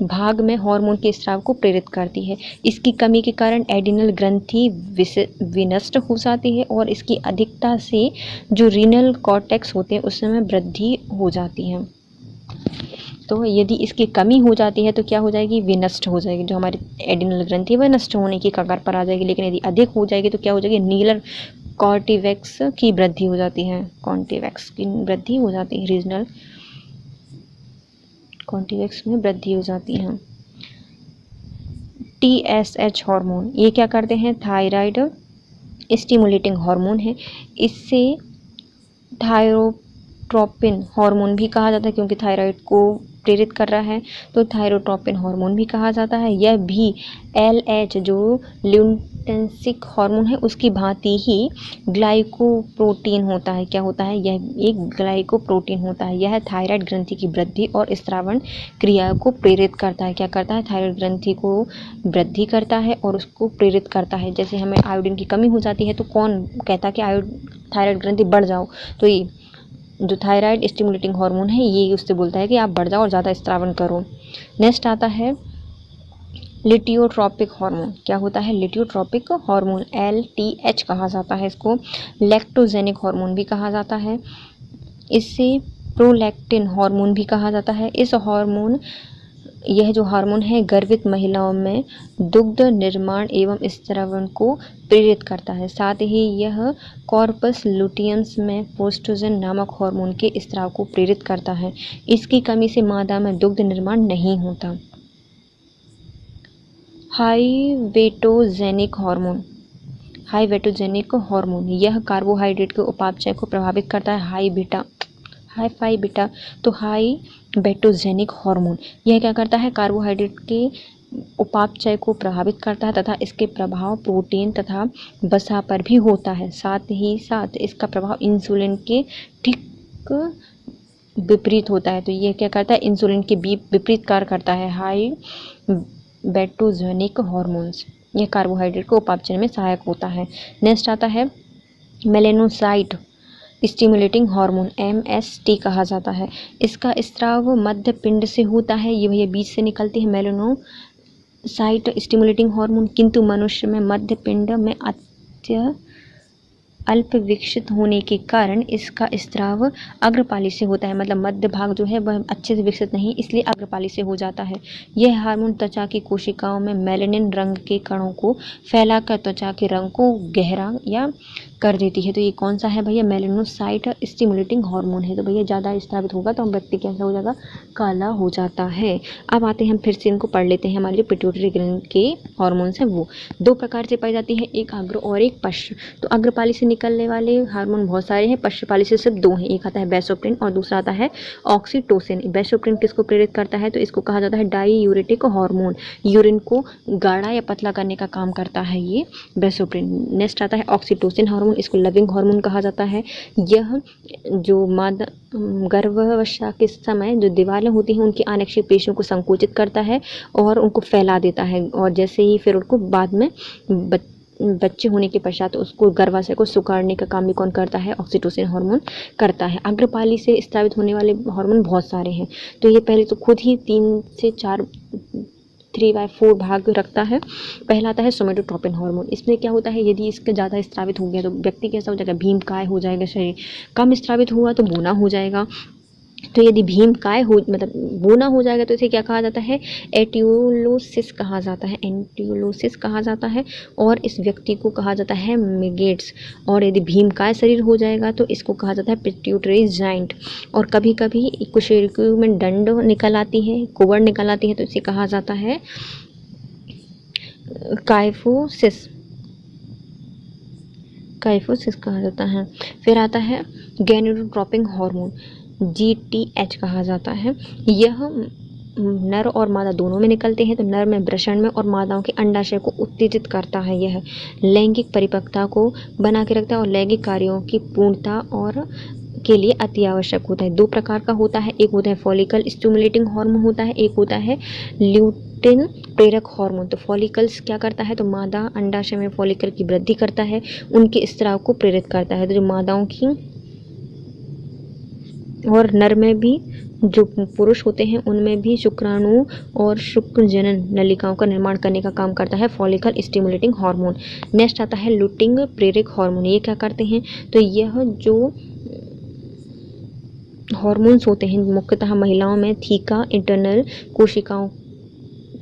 भाग में हार्मोन के स्राव को प्रेरित करती है। इसकी कमी के कारण एडिनल ग्रंथि विनष्ट हो जाती है और इसकी अधिकता से जो रीनल कॉर्टेक्स होते हैं उसमें वृद्धि हो जाती है। तो यदि इसकी कमी हो जाती है तो क्या हो जाएगी? विनष्ट हो जाएगी। जो हमारी एडिनल ग्रंथि है वह नष्ट होने की कगार पर आ जाएगी। लेकिन यदि अधिक हो जाएगी तो क्या हो जाएगी? नीलर कॉर्टिवेक्स की वृद्धि हो जाती है। कॉर्टिवेक्स की वृद्धि हो जाती है, रीजनल कॉर्टिवेक्स में वृद्धि हो जाती है। TSH हार्मोन, ये क्या करते हैं? थायराइड स्टिमुलेटिंग हार्मोन है। इससे थायरोट्रोपिन हार्मोन भी कहा जाता है क्योंकि थायराइड को प्रेरित कर रहा है, तो थायरोट्रोपिन हार्मोन भी कहा जाता है। यह भी LH जो ल्यूटेंसिक हार्मोन है उसकी भांति ही ग्लाइकोप्रोटीन होता है। क्या होता है? यह एक ग्लाइकोप्रोटीन होता है। यह थायराइड ग्रंथि की वृद्धि और स्रावण क्रिया को प्रेरित करता है। क्या करता है? थायराइड ग्रंथि को वृद्धि करता है और उसको प्रेरित करता है। जैसे हमें आयोडीन की कमी हो जाती है तो कौन कहता है कि थायराइड ग्रंथि बढ़ जाओ? तो ये जो थायराइड स्टिमुलेटिंग हार्मोन है ये उससे बोलता है कि आप बढ़ जाओ और ज़्यादा स्रावन करो। नेक्स्ट आता है लिटियोट्रोपिक हार्मोन। क्या होता है? लिटियोट्रोपिक हार्मोन, LTH कहा जाता है इसको। लैक्टोजेनिक हार्मोन भी कहा जाता है। इससे प्रोलैक्टिन हार्मोन भी कहा जाता है। यह जो हार्मोन है गर्भित महिलाओं में दुग्ध निर्माण एवं स्रावन को प्रेरित करता है। साथ ही यह कॉर्पस लुटियंस में प्रोस्टोजन नामक हार्मोन के स्राव को प्रेरित करता है। इसकी कमी से मादा में दुग्ध निर्माण नहीं होता। हाइवेटोजेनिक हार्मोन, यह कार्बोहाइड्रेट के उपापचय को प्रभावित करता है। हाई बीटा तो हाई बेटोजेनिक हार्मोन यह क्या करता है? कार्बोहाइड्रेट के उपापचय को प्रभावित करता है तथा इसके प्रभाव प्रोटीन तथा वसा पर भी होता है। साथ ही साथ इसका प्रभाव इंसुलिन के ठीक विपरीत होता है। तो यह क्या करता है? इंसुलिन के विपरीत कार्य करता है। हाई बेटोजेनिक हार्मोन्स यह कार्बोहाइड्रेट को उपापचय में सहायक होता है। नेक्स्ट आता है मेलेनोसाइट स्टिमुलेटिंग हार्मोन, MST कहा जाता है। इसका स्राव मध्य पिंड से होता है। ये बीच से निकलती है मेलेनोसाइट स्टिमुलेटिंग हार्मोन, किंतु मनुष्य में मध्य पिंड में अल्प विकसित होने के कारण इसका स्राव अग्रपाली से होता है। मतलब मध्य भाग जो है वह अच्छे से विकसित नहीं, इसलिए अग्रपाली से हो जाता है। यह हार्मोन त्वचा की कोशिकाओं में मेलानिन रंग के कणों को फैलाकर त्वचा के रंग को गहरा या कर देती है। तो ये कौन सा है भैया, मेलानोसाइट स्टिमुलेटिंग हार्मोन है। तो भैया ज़्यादा स्रावित होगा तो व्यक्ति कैसा हो जाएगा, काला हो जाता है। अब आते हैं हम फिर से इनको पढ़ लेते हैं। हमारे जो पिट्यूटरी ग्रंथि के हार्मोन्स हैं वो दो प्रकार से पाई जाती है, एक अग्र और एक पश्च। तो अग्रपाली से निकलने वाले हार्मोन बहुत सारे हैं, पश्चपाली से सिर्फ दो हैं, एक आता है बेसोप्रिन और दूसरा आता है ऑक्सीटोसिन। बेसोप्रिन किसको प्रेरित करता है, तो इसको कहा जाता है डाईयूरेटिक हार्मोन, यूरिन को गाढ़ा या पतला करने का काम करता है ये बेसोप्रिन। नेक्स्ट आता है ऑक्सीटोसिन हार्मोन, इसको लविंग हार्मोन कहा जाता है। यह जो मादा गर्भावस्था के समय जो दीवारें होती हैं उनकी आनक्षिक पेशियों को संकुचित करता है और उनको फैला देता है, और जैसे ही फिर उनको बाद में बच्चे होने के पश्चात उसको गर्भाशय को सुखाड़ने का काम भी कौन करता है, ऑक्सीटोसिन हार्मोन करता है। अग्रपाली से स्रावित होने वाले हार्मोन बहुत सारे हैं, तो ये पहले तो खुद ही 3 से 4 भाग रखता है। पहला आता है सोमेटोट्रोपिन हार्मोन। इसमें क्या होता है, यदि इसका ज़्यादा स्रावित हो गया तो व्यक्ति कैसा हो जाएगा, भीमकाय हो जाएगा शरीर। कम स्रावित हुआ तो बूना हो जाएगा। तो यदि भीमकाय हो मतलब बूना हो जाएगा तो इसे क्या कहा जाता है, एटियोलोसिस कहा जाता है, एंटियोलोसिस कहा जाता है, और इस व्यक्ति को कहा जाता है मेगेट्स। और यदि भीमकाय शरीर हो जाएगा तो इसको कहा जाता है पिट्यूटरी जाइंट। और कभी कभी कुशेरक्यू में डंड निकल आती है, कुबड़ निकल आती है, तो इसे कहा जाता है काइफोसिस, काइफोसिस कहा जाता है। फिर आता है गैनिडोट्रोपिक हार्मोन, GTH कहा जाता है। यह नर और मादा दोनों में निकलते हैं। तो नर में वृषण में और मादाओं के अंडाशय को उत्तेजित करता है। यह लैंगिक परिपक्वता को बना के रखता है और लैंगिक कार्यों की पूर्णता और के लिए अति आवश्यक होता है। दो प्रकार का होता है, एक होता है फॉलिकल स्टिमुलेटिंग हार्मोन होता है, एक होता है ल्यूटिन प्रेरक हार्मोन। तो फॉलिकल्स क्या करता है, तो मादा अंडाशय में फॉलिकल की वृद्धि करता है, उनके स्राव को प्रेरित करता है। तो जो मादाओं की और नर में भी जो पुरुष होते हैं उनमें भी शुक्राणु और शुक्र जनन नलिकाओं का निर्माण करने का काम करता है फॉलिकल स्टिमुलेटिंग हार्मोन। नेक्स्ट आता है लुटिंग प्रेरक हार्मोन। ये क्या करते हैं, तो यह जो हार्मोन्स होते हैं मुख्यतः महिलाओं में थीका इंटरनल कोशिकाओं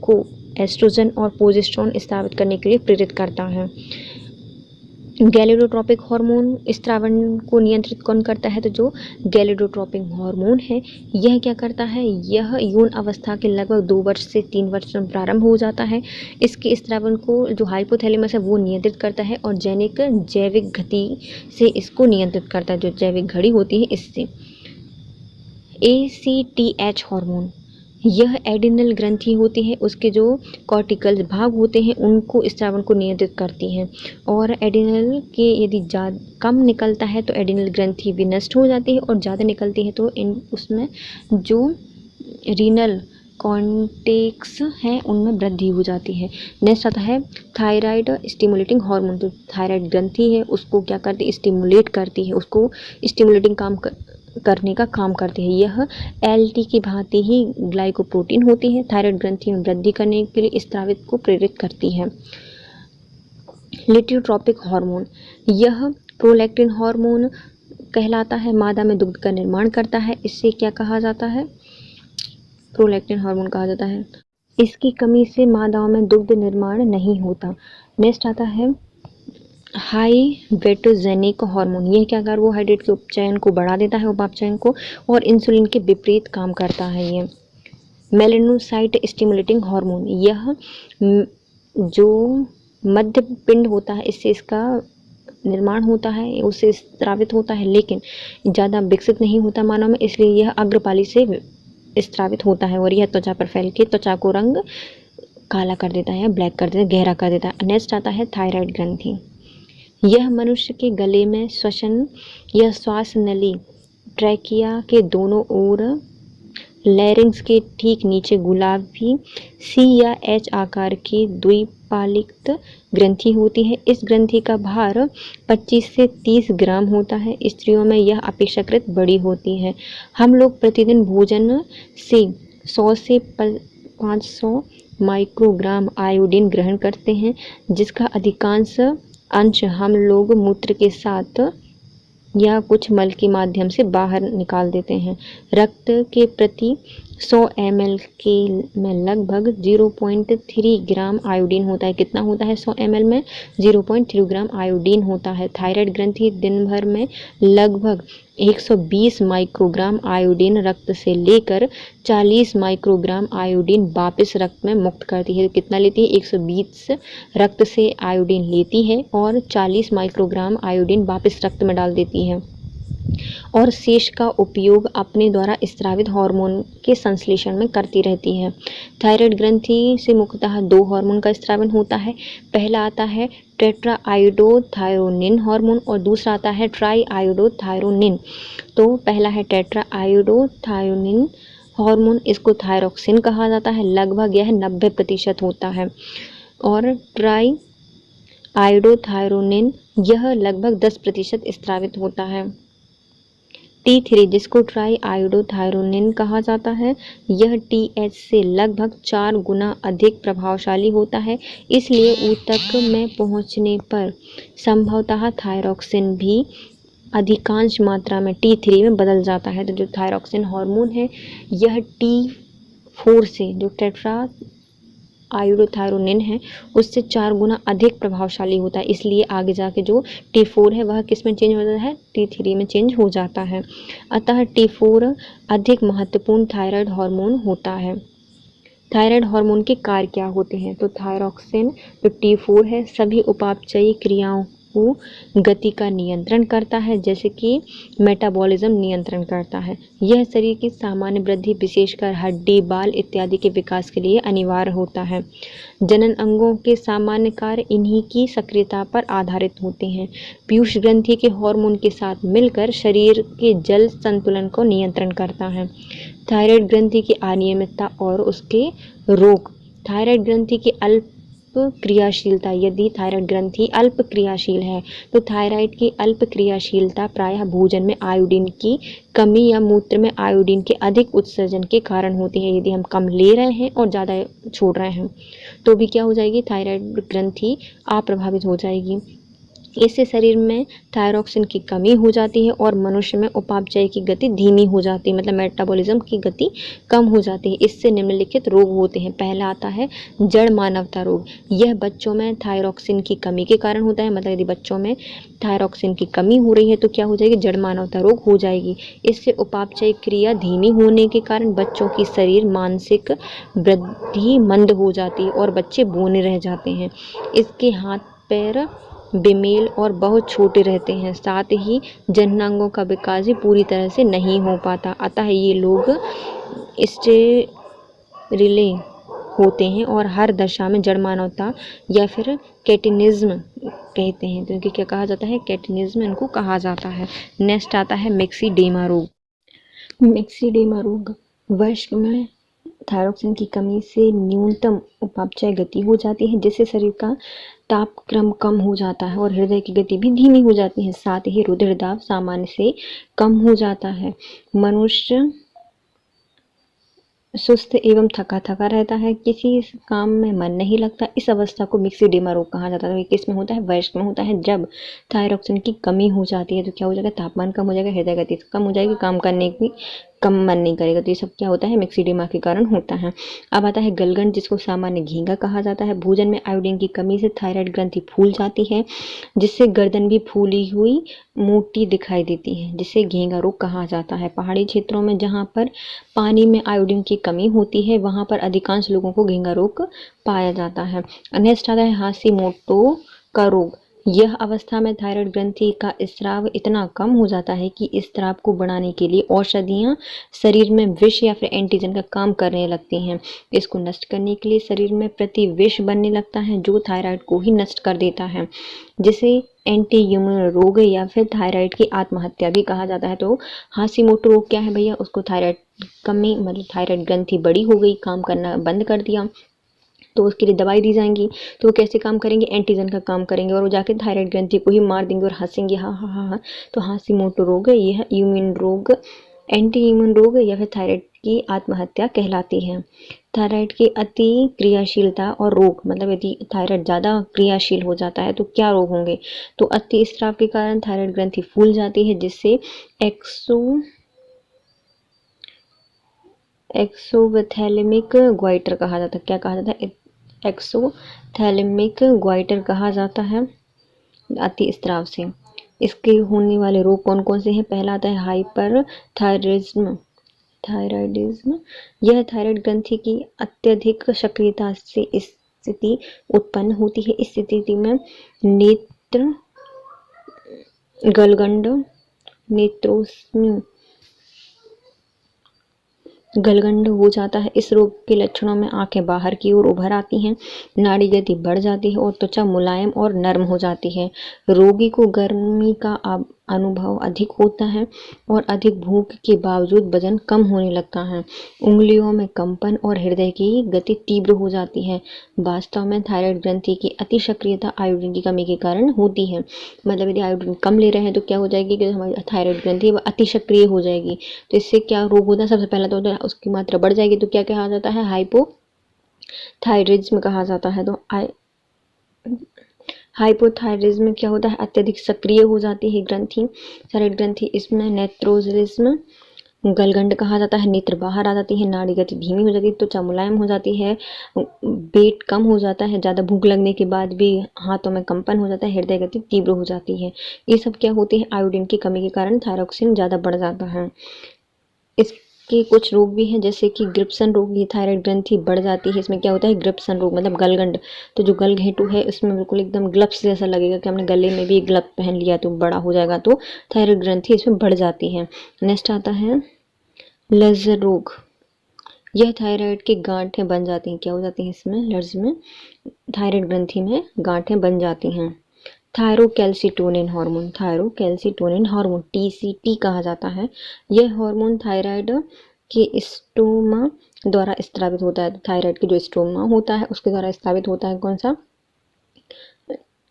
को एस्ट्रोजन और प्रोजेस्टेरोन स्रावित करने के लिए प्रेरित करता है। गैलिडोट्रोपिक हार्मोन स्रावण को नियंत्रित कौन करता है, तो जो गैलिडोट्रोपिक हार्मोन है यह क्या करता है, यह यौन अवस्था के लगभग 2 वर्ष से 3 वर्ष में प्रारंभ हो जाता है। इसके स्रावण को जो हाइपोथैलेमस है वो नियंत्रित करता है और जैविक गति से इसको नियंत्रित करता है, जो जैविक घड़ी होती है इससे। ACTH हार्मोन, यह एडिनल ग्रंथि होती है, उसके जो कॉर्टिकल भाग होते हैं उनको स्रावण को नियंत्रित करती हैं। और एडिनल के यदि कम निकलता है तो एडिनल ग्रंथि भी नष्ट हो जाती है, और ज़्यादा निकलती है तो उसमें जो रीनल कॉन्टेक्स हैं उनमें वृद्धि हो जाती है। नेक्स्ट आता है थायराइड स्टिमुलेटिंग हार्मोन। तो थायराइड ग्रंथि है उसको क्या करती है, स्टिमुलेट करती है, उसको स्टिमुलेटिंग काम करने का काम करती है। यह LT की भांति ही ग्लाइकोप्रोटीन होती है, थायराइड ग्रंथि में वृद्धि करने के लिए स्रावित को प्रेरित करती है। लिटियोट्रोपिक हार्मोन, यह प्रोलैक्टिन हार्मोन कहलाता है, मादा में दुग्ध का निर्माण करता है, इससे क्या कहा जाता है, प्रोलैक्टिन हार्मोन कहा जाता है। इसकी कमी से मादाओं में दुग्ध निर्माण नहीं होता। नेक्स्ट आता है हाइवेटोजेनिक हार्मोन। यह क्या कार्बोहाइड्रेट के उपचयन को बढ़ा देता है, उपापचयन को, और इंसुलिन के विपरीत काम करता है। ये मेलानोसाइट स्टिमुलेटिंग हार्मोन, यह जो मध्य पिंड होता है इससे इसका निर्माण होता है, उससे स्रावित होता है, लेकिन ज़्यादा विकसित नहीं होता मानव में, इसलिए यह अग्रपाली से स्रावित होता है और यह त्वचा पर फैल के त्वचा को रंग काला कर देता है, ब्लैक कर देता है, गहरा कर देता है। नेक्स्ट आता है थायराइड ग्रंथि। यह मनुष्य के गले में श्वसन या श्वास नली, ट्रैकिया के दोनों ओर, लैरिंक्स के ठीक नीचे गुलाबी C या H आकार की द्विपालिक ग्रंथि होती है। इस ग्रंथि का भार 25 से 30 ग्राम होता है। स्त्रियों में यह अपेक्षाकृत बड़ी होती है। हम लोग प्रतिदिन भोजन से 100 से 500 माइक्रोग्राम आयोडीन ग्रहण करते हैं, जिसका अधिकांश अंश हम लोग मूत्र के साथ या कुछ मल के माध्यम से बाहर निकाल देते हैं। रक्त के प्रति 100 ml के में लगभग 0.3 ग्राम आयोडीन होता है। कितना होता है 100 ml में? 0.3 ग्राम आयोडीन होता है। थायराइड ग्रंथि दिन भर में लगभग 120 माइक्रोग्राम आयोडीन रक्त से लेकर 40 माइक्रोग्राम आयोडीन वापस रक्त में मुक्त करती है। कितना लेती है? 120 रक्त से आयोडीन लेती है और 40 माइक्रोग्राम आयोडीन वापस रक्त में डाल देती है और शेष का उपयोग अपने द्वारा स्रावित हार्मोन के संश्लेषण में करती रहती है। थायराइड ग्रंथि से मुख्यतः 2 हार्मोन का स्रावन होता है। पहला आता है टेट्रा आयोडोथायरोनिन हार्मोन और दूसरा आता है ट्राई आयोडोथायरोनिन। तो पहला है टेट्रा आयोडोथायरोनिन हार्मोन, इसको थायरोक्सिन कहा जाता है। लगभग यह 90% होता है और ट्राई आयोडोथायरोनिन यह लगभग 10% स्रावित होता है। T3 जिसको ट्राई आयोडोथायरोनिन कहा जाता है, यह TH से लगभग 4 गुना अधिक प्रभावशाली होता है। इसलिए ऊतक में पहुंचने पर संभवतः थायरोक्सिन भी अधिकांश मात्रा में T3 में बदल जाता है। तो जो थायरोक्सिन हार्मोन है यह T4 से, जो टेट्रा आयोडोथायरोनिन है, उससे 4 गुना अधिक प्रभावशाली होता है। इसलिए आगे जाके जो T4 है वह किस में चेंज हो जाता है? T3 में चेंज हो जाता है। अतः T4 अधिक महत्वपूर्ण थायराइड हार्मोन होता है। थायराइड हार्मोन के कार्य क्या होते हैं? तो थायरोक्सिन जो T4 है सभी उपापचयी क्रियाओं को गति का नियंत्रण करता है, जैसे कि मेटाबॉलिज्म नियंत्रण करता है। यह शरीर की सामान्य वृद्धि विशेषकर हड्डी, बाल इत्यादि के विकास के लिए अनिवार्य होता है। जनन अंगों के सामान्य कार्य इन्हीं की सक्रियता पर आधारित होते हैं। पीयूष ग्रंथि के हार्मोन के साथ मिलकर शरीर के जल संतुलन को नियंत्रण करता है। थायराइड ग्रंथि की अनियमितता और उसके रोग। थायराइड ग्रंथि की अल्प क्रियाशीलता। यदि थायराइड ग्रंथि अल्प क्रियाशील है तो थायराइड की अल्प क्रियाशीलता प्रायः भोजन में आयोडीन की कमी या मूत्र में आयोडीन के अधिक उत्सर्जन के कारण होती है। यदि हम कम ले रहे हैं और ज़्यादा छोड़ रहे हैं तो भी क्या हो जाएगी? थायराइड ग्रंथि अप्रभावित हो जाएगी। इससे शरीर में थायरोक्सिन की कमी हो जाती है और मनुष्य में उपापचय की गति धीमी हो जाती है, मतलब मेटाबॉलिज्म की गति कम हो जाती है। इससे निम्नलिखित रोग होते हैं। पहला आता है जड़ मानवता रोग। यह बच्चों में थायरोक्सिन की कमी के कारण होता है, मतलब यदि बच्चों में थायरोक्सिन की कमी हो रही है तो क्या हो जाएगी? जड़ मानवता रोग हो जाएगी। इससे उपापचय क्रिया धीमी होने के कारण बच्चों की शरीर मानसिक वृद्धि मंद हो जाती है और बच्चे बौने रह जाते हैं। इसके हाथ पैर बेमेल और बहुत छोटे रहते हैं, साथ ही जननांगों का विकास भी पूरी तरह से नहीं हो पाता। अतः ये लोग स्टेरिले होते हैं और हर दशा में जड़ मानवता या फिर कैटिनिज्म कहते हैं, क्योंकि क्या कहा जाता है? कैटिनिज्म इनको कहा जाता है। नेक्स्ट आता है मिक्सीडेमा रोग। मिक्सीडेमा रोग वर्ष में थायरोक्सिन की कमी से न्यूनतम उपापचय गति हो जाती है, जिससे शरीर का तापक्रम कम हो जाता है और हृदय की गति भी धीमी हो जाती है। साथ ही रुधिर दाब सामान्य से कम हो जाता है। मनुष्य सुस्त एवं थका थका रहता है, किसी काम में मन नहीं लगता। इस अवस्था को मिक्सीडेमा रोग कहा जाता है। किस में होता है? वयस्क में होता है। जब थायरोक्सिन की कमी हो जाती है तो क्या हो जाएगा? तापमान कम हो जाएगा, हृदय गति कम हो जाएगी, काम करने की कम मन नहीं करेगा। तो ये सब क्या होता है? मिक्सीडेमा के कारण होता है। अब आता है गलगंड, जिसको सामान्य घींगा कहा जाता है। भोजन में आयोडीन की कमी से थायराइड ग्रंथि फूल जाती है, जिससे गर्दन भी फूली हुई मोटी दिखाई देती है, जिसे घेंगा रोग कहा जाता है। पहाड़ी क्षेत्रों में जहाँ पर पानी में आयोडीन की कमी होती है वहाँ पर अधिकांश लोगों को घेंगा रोग पाया जाता है। नेक्स्ट आता है हाशिमोटो का रोग। यह अवस्था में थायराइड ग्रंथि का स्राव इतना कम हो जाता है कि इस स्राव को बढ़ाने के लिए औषधियां शरीर में विष या फिर एंटीजन का काम करने लगती हैं। इसको नष्ट करने के लिए शरीर में प्रतिविष बनने लगता है जो थायराइड को ही नष्ट कर देता है, जिसे एंटी ह्यूमन रोग या फिर थायराइड की आत्महत्या भी कहा जाता है। तो हाशिमोटो रोग क्या है भैया? उसको थायराइड कमी, मतलब थायराइड ग्रंथि बड़ी हो गई, काम करना बंद कर दिया, तो उसके लिए दवाई दी जाएंगी। तो वो कैसे काम करेंगे? एंटीजन का काम करेंगे और वो जाके थायराइड ग्रंथि को ही मार देंगे और हंसेंगे, हाँ हाँ हाँ हाँ। तो हाशिमोटो रोग यह ह्यूमन रोग, एंटी ह्यूमन रोग या फिर थायराइड की आत्महत्या कहलाती है। थायराइड की अति क्रियाशीलता और रोग, मतलब यदि थायराइड ज़्यादा क्रियाशील हो जाता है तो क्या रोग होंगे? तो अति स्राव के कारण थायराइड ग्रंथि फूल जाती है, जिससे एक्सोथैलेमिक ग्वाइटर कहा जाता है। क्या कहा जाता है? एक्सोथैलेमिक ग्वाइटर कहा जाता है अति स्त्राव से। इसके होने वाले रोग कौन कौन से हैं? पहला आता है हाइपर थायराइडिज्म। यह थायराइड ग्रंथि की अत्यधिक सक्रियता से स्थिति उत्पन्न होती है। इस स्थिति में नेत्र गलगंड नेत्रोस्मी गलगंड हो जाता है। इस रोग के लक्षणों में आंखें बाहर की ओर उभर आती हैं, नाड़ी गति बढ़ जाती है और त्वचा मुलायम और नर्म हो जाती है। रोगी को गर्मी का अनुभव अधिक होता है और अधिक भूख के बावजूद वजन कम होने लगता है। उंगलियों में कंपन और हृदय की गति तीव्र हो जाती है। वास्तव में थायराइड ग्रंथि की अति सक्रियता आयोडीन की कमी के कारण होती है। मतलब यदि आयोडीन कम ले रहे हैं तो क्या हो जाएगी कि हमारी थायराइड ग्रंथि वह अति सक्रिय हो जाएगी। तो इससे क्या रोग होता है? सबसे पहला तो उसकी मात्रा बढ़ जाएगी, तो क्या कहा जाता है? हाइपोथायरिज्म कहा जाता है। तो हाइपोथायरिज्म में क्या होता है? अत्यधिक सक्रिय हो जाती है ग्रंथि, थायराइड ग्रंथि। इसमें नेत्रोजिज्म गलगंड कहा जाता है, नेत्र बाहर आ जाती है, नाड़ी गति धीमी हो जाती है, त्वचा मुलायम हो जाती है, वेट कम हो जाता है, ज़्यादा भूख लगने के बाद भी हाथों में कंपन हो जाता है, हृदय गति तीव्र हो जाती है। ये सब क्या होती है? आयोडीन की कमी के कारण थायरॉक्सिन ज़्यादा बढ़ जाता है। इसके कुछ रोग भी हैं, जैसे कि ग्रिप्सन रोग। ये थायराइड ग्रंथि बढ़ जाती है, इसमें क्या होता है? ग्रिप्सन रोग मतलब गलगंड। तो जो गलघेटू है उसमें बिल्कुल एकदम ग्लव्स जैसा लगेगा कि हमने गले में भी ग्लव पहन लिया, तो बड़ा हो जाएगा, तो थायराइड ग्रंथि इसमें बढ़ जाती है। नेक्स्ट आता है लर्ज रोग। यह थायराइड की गांठें बन जाती हैं। क्या हो जाती हैं? इसमें लर्ज में थायराइड ग्रंथि में गांठें बन जाती हैं। थायरोकैल्सिटोनिन हार्मोन TCT कहा जाता है। यह हार्मोन थायराइड के स्टोमा द्वारा स्त्रावित होता है। थायराइड के जो स्टोमा होता है उसके द्वारा स्त्रावित होता है। कौन सा?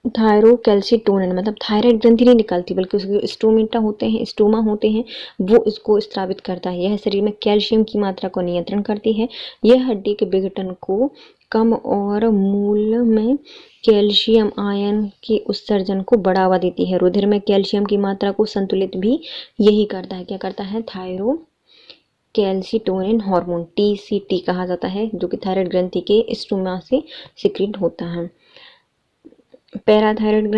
थायरोकैल्सिटोनिन। मतलब थायराइड ग्रंथि नहीं निकलती बल्कि उसके स्टोमा होते हैं, वो इसको स्त्रावित करता है। यह शरीर में कैल्शियम की मात्रा को नियंत्रण करती है। यह हड्डी के विघटन को कम और मूल में कैल्शियम आयन के उत्सर्जन को बढ़ावा देती है। रुधिर में कैल्शियम की मात्रा को संतुलित भी यही करता है। क्या करता है? थायरोकैल्सिटोनिन हार्मोन TCT कहा जाता है, जो कि थायराइड ग्रंथि के स्टोमा से सिक्रीट होता है। पैराथायराइड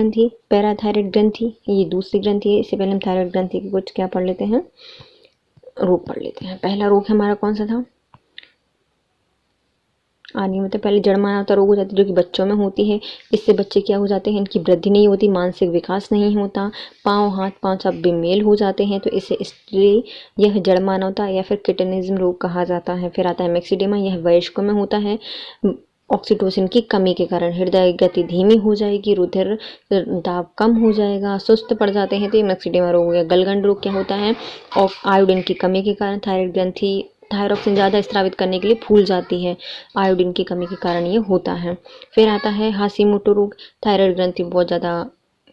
ग्रंथि ये दूसरी ग्रंथि है। इससे पहले हम थायराइड ग्रंथि के कुछ क्या पढ़ लेते हैं? रोग पढ़ लेते हैं। पहला रोग हमारा कौन सा था? अनियमित पहले जड़मानवता रोग हो जाती है, जो कि बच्चों में होती है। इससे बच्चे क्या हो जाते हैं? इनकी वृद्धि नहीं होती, मानसिक विकास नहीं होता, हाथ पांव सब बेमेल हो जाते हैं, तो इसलिए यह जड़मानवता या फिर किटनिज्म रोग कहा जाता है। फिर आता है मैक्सिडेमा। यह वयस्कों में होता है। ऑक्सीटोसिन की कमी के कारण हृदय गति धीमी हो जाएगी, रुधिर दाब कम हो जाएगा, सुस्त पड़ जाते हैं, तो ये मैक्सिडेमा रोग हो गया। गलगंड रोग क्या होता है? और आयोडीन की कमी के कारण थायराइड ग्रंथि थायरॉक्सिन ज़्यादा स्रावित करने के लिए फूल जाती है, आयोडीन की कमी के कारण ये होता है। फिर आता है हाशिमोटो रोग। थायराइड ग्रंथि बहुत ज़्यादा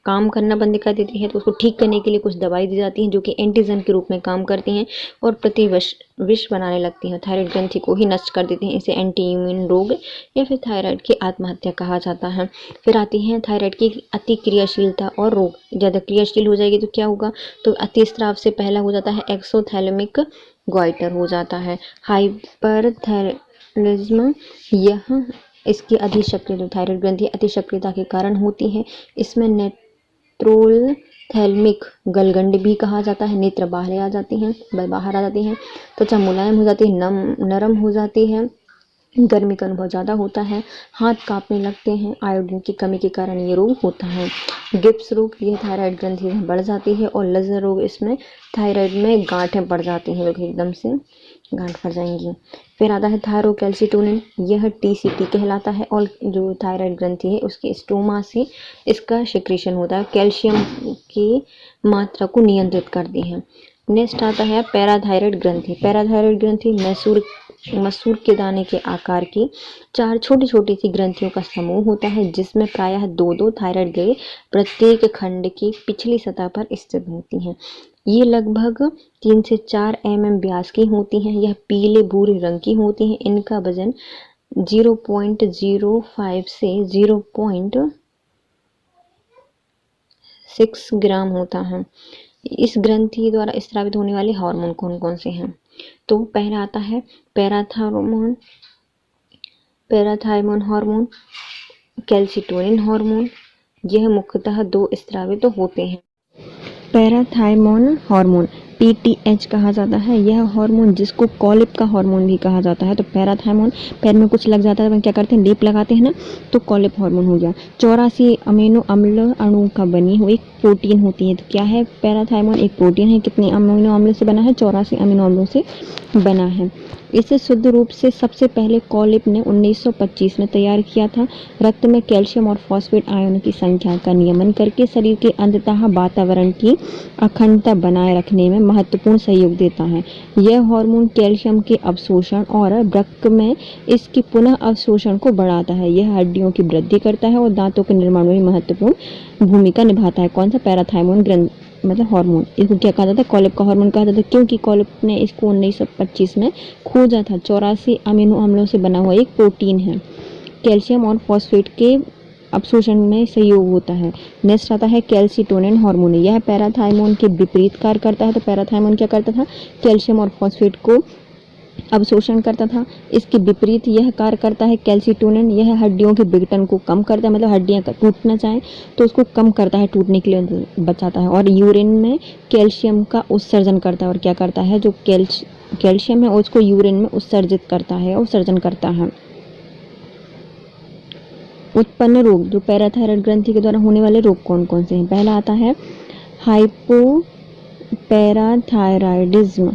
काम करना बंद कर देती है, तो उसको ठीक करने के लिए कुछ दवाई दी जाती हैं, जो कि एंटीजन के रूप में काम करती हैं और विष बनाने लगती हैं, थायराइड ग्रंथि को ही नष्ट कर देती हैं। इसे एंटी इम्यून रोग या फिर थायराइड की आत्महत्या कहा जाता है। फिर आती है थायराइड की अति क्रियाशीलता और रोग। ज़्यादा क्रियाशील हो जाएगी तो क्या होगा? तो अति स्राव से पहला हो जाता है एक्सोथैलेमिक ग्वाइटर हो जाता है। हाइपरथायरिज्म, यह इसकी अधिसक्रिय थायराइड ग्रंथि अतिसक्रियता के कारण होती है। इसमें नेत्रोथैल्मिक गलगंड भी कहा जाता है। नेत्र बाहर आ जाती हैं, त्वचा मुलायम हो जाती है, नरम हो जाती है, गर्मी का अनुभव ज़्यादा होता है, हाथ कांपने लगते हैं। आयोडीन की कमी के कारण ये रोग होता है। गिब्स रोग, ये थायराइड ग्रंथि बढ़ जाती है। और लर्ज रोग, इसमें थायराइड में गांठें पड़ जाती हैं, लोग एकदम से गांठ पड़ जाएंगी। फिर आता है थायरोकैल्सिटोनिन, यह TCT कहलाता है और जो थायराइड ग्रंथि है उसके स्टोमा से इसका सिक्रीशन होता है, कैल्शियम की मात्रा को नियंत्रित करती है। नेक्स्ट आता है पैराथायराइड ग्रंथि। पैराथायराइड ग्रंथि मसूर के दाने के आकार की 4 छोटी छोटी सी ग्रंथियों का समूह होता है, जिसमें प्रायः 2-2 थायराइड ग्रंथि प्रत्येक खंड की पिछली सतह पर स्थित होती हैं। ये लगभग 3 से 4 mm व्यास की होती हैं। यह पीले भूरे रंग की होती हैं। इनका वजन 0.05 से 0.6 ग्राम होता है। इस ग्रंथि द्वारा स्रावित होने वाले हार्मोन कौन कौन से हैं? तो पहला आता है पैराथायरोमोन, पैराथायमोन हार्मोन, कैल्सिटोनिन हार्मोन। यह मुख्यतः दो स्रावित होते हैं। पैराथायमोन हार्मोन PTH कहा जाता है। यह हार्मोन जिसको कॉलिप का हार्मोन भी कहा जाता है। तो पैराथायमोन, पैर में कुछ लग जाता है तो क्या करते हैं, लेप लगाते हैं ना, तो कॉलिप हार्मोन हो गया। 84 अमीनो अम्ल अणु का बनी हुई एक प्रोटीन होती है। तो क्या है पैराथायमोन, एक प्रोटीन है। कितने अमीनो अम्ल से बना है, 84 अमीनो अम्लों से बना है। इसे शुद्ध रूप से सबसे पहले कॉलिप ने 1925 में तैयार किया था। रक्त में कैल्शियम और फॉस्फेट आयनों की संख्या का नियमन करके शरीर के अंततः वातावरण की अखंडता बनाए रखने में महत्वपूर्ण सहयोग देता है। यह हार्मोन कैल्शियम के अवशोषण और वृक्क में इसकी पुनः अवशोषण को बढ़ाता है। यह हड्डियों की वृद्धि करता है और दांतों के निर्माण में महत्वपूर्ण भूमिका निभाता है। कौन सा, पैराथायमोन ग्रंथ मतलब हार्मोन। इसको क्या कहा जाता है, कॉलिप का हार्मोन कहा जाता है, क्योंकि कॉलिप ने इसको 1925 में खोजा था। 84 अमीनो अम्लों से बना हुआ एक प्रोटीन है। कैल्शियम और फॉस्फेट के अवशोषण में सहयोग होता है। नेक्स्ट आता है कैल्सिटोनिन हार्मोन। यह पैराथायमोन के विपरीत कार्य करता है। तो पैराथायमोन क्या करता था, कैल्शियम और फॉस्फेट को अवशोषण करता था। इसके विपरीत यह कार्य करता है कैल्सिटोनिन। यह हड्डियों के विघटन को कम करता है, मतलब हड्डियां टूटना चाहें तो उसको कम करता है, टूटने के लिए बचाता है। और यूरिन में कैल्शियम का उत्सर्जन करता है। और क्या करता है, जो कैल्शियम है उसको यूरिन में उत्सर्जित करता है, उत्सर्जन करता है। उत्पन्न रोग, जो पैराथायराइड ग्रंथि के द्वारा होने वाले रोग कौन कौन से हैं। पहला आता है हाइपोपैराथायराइडिज्म।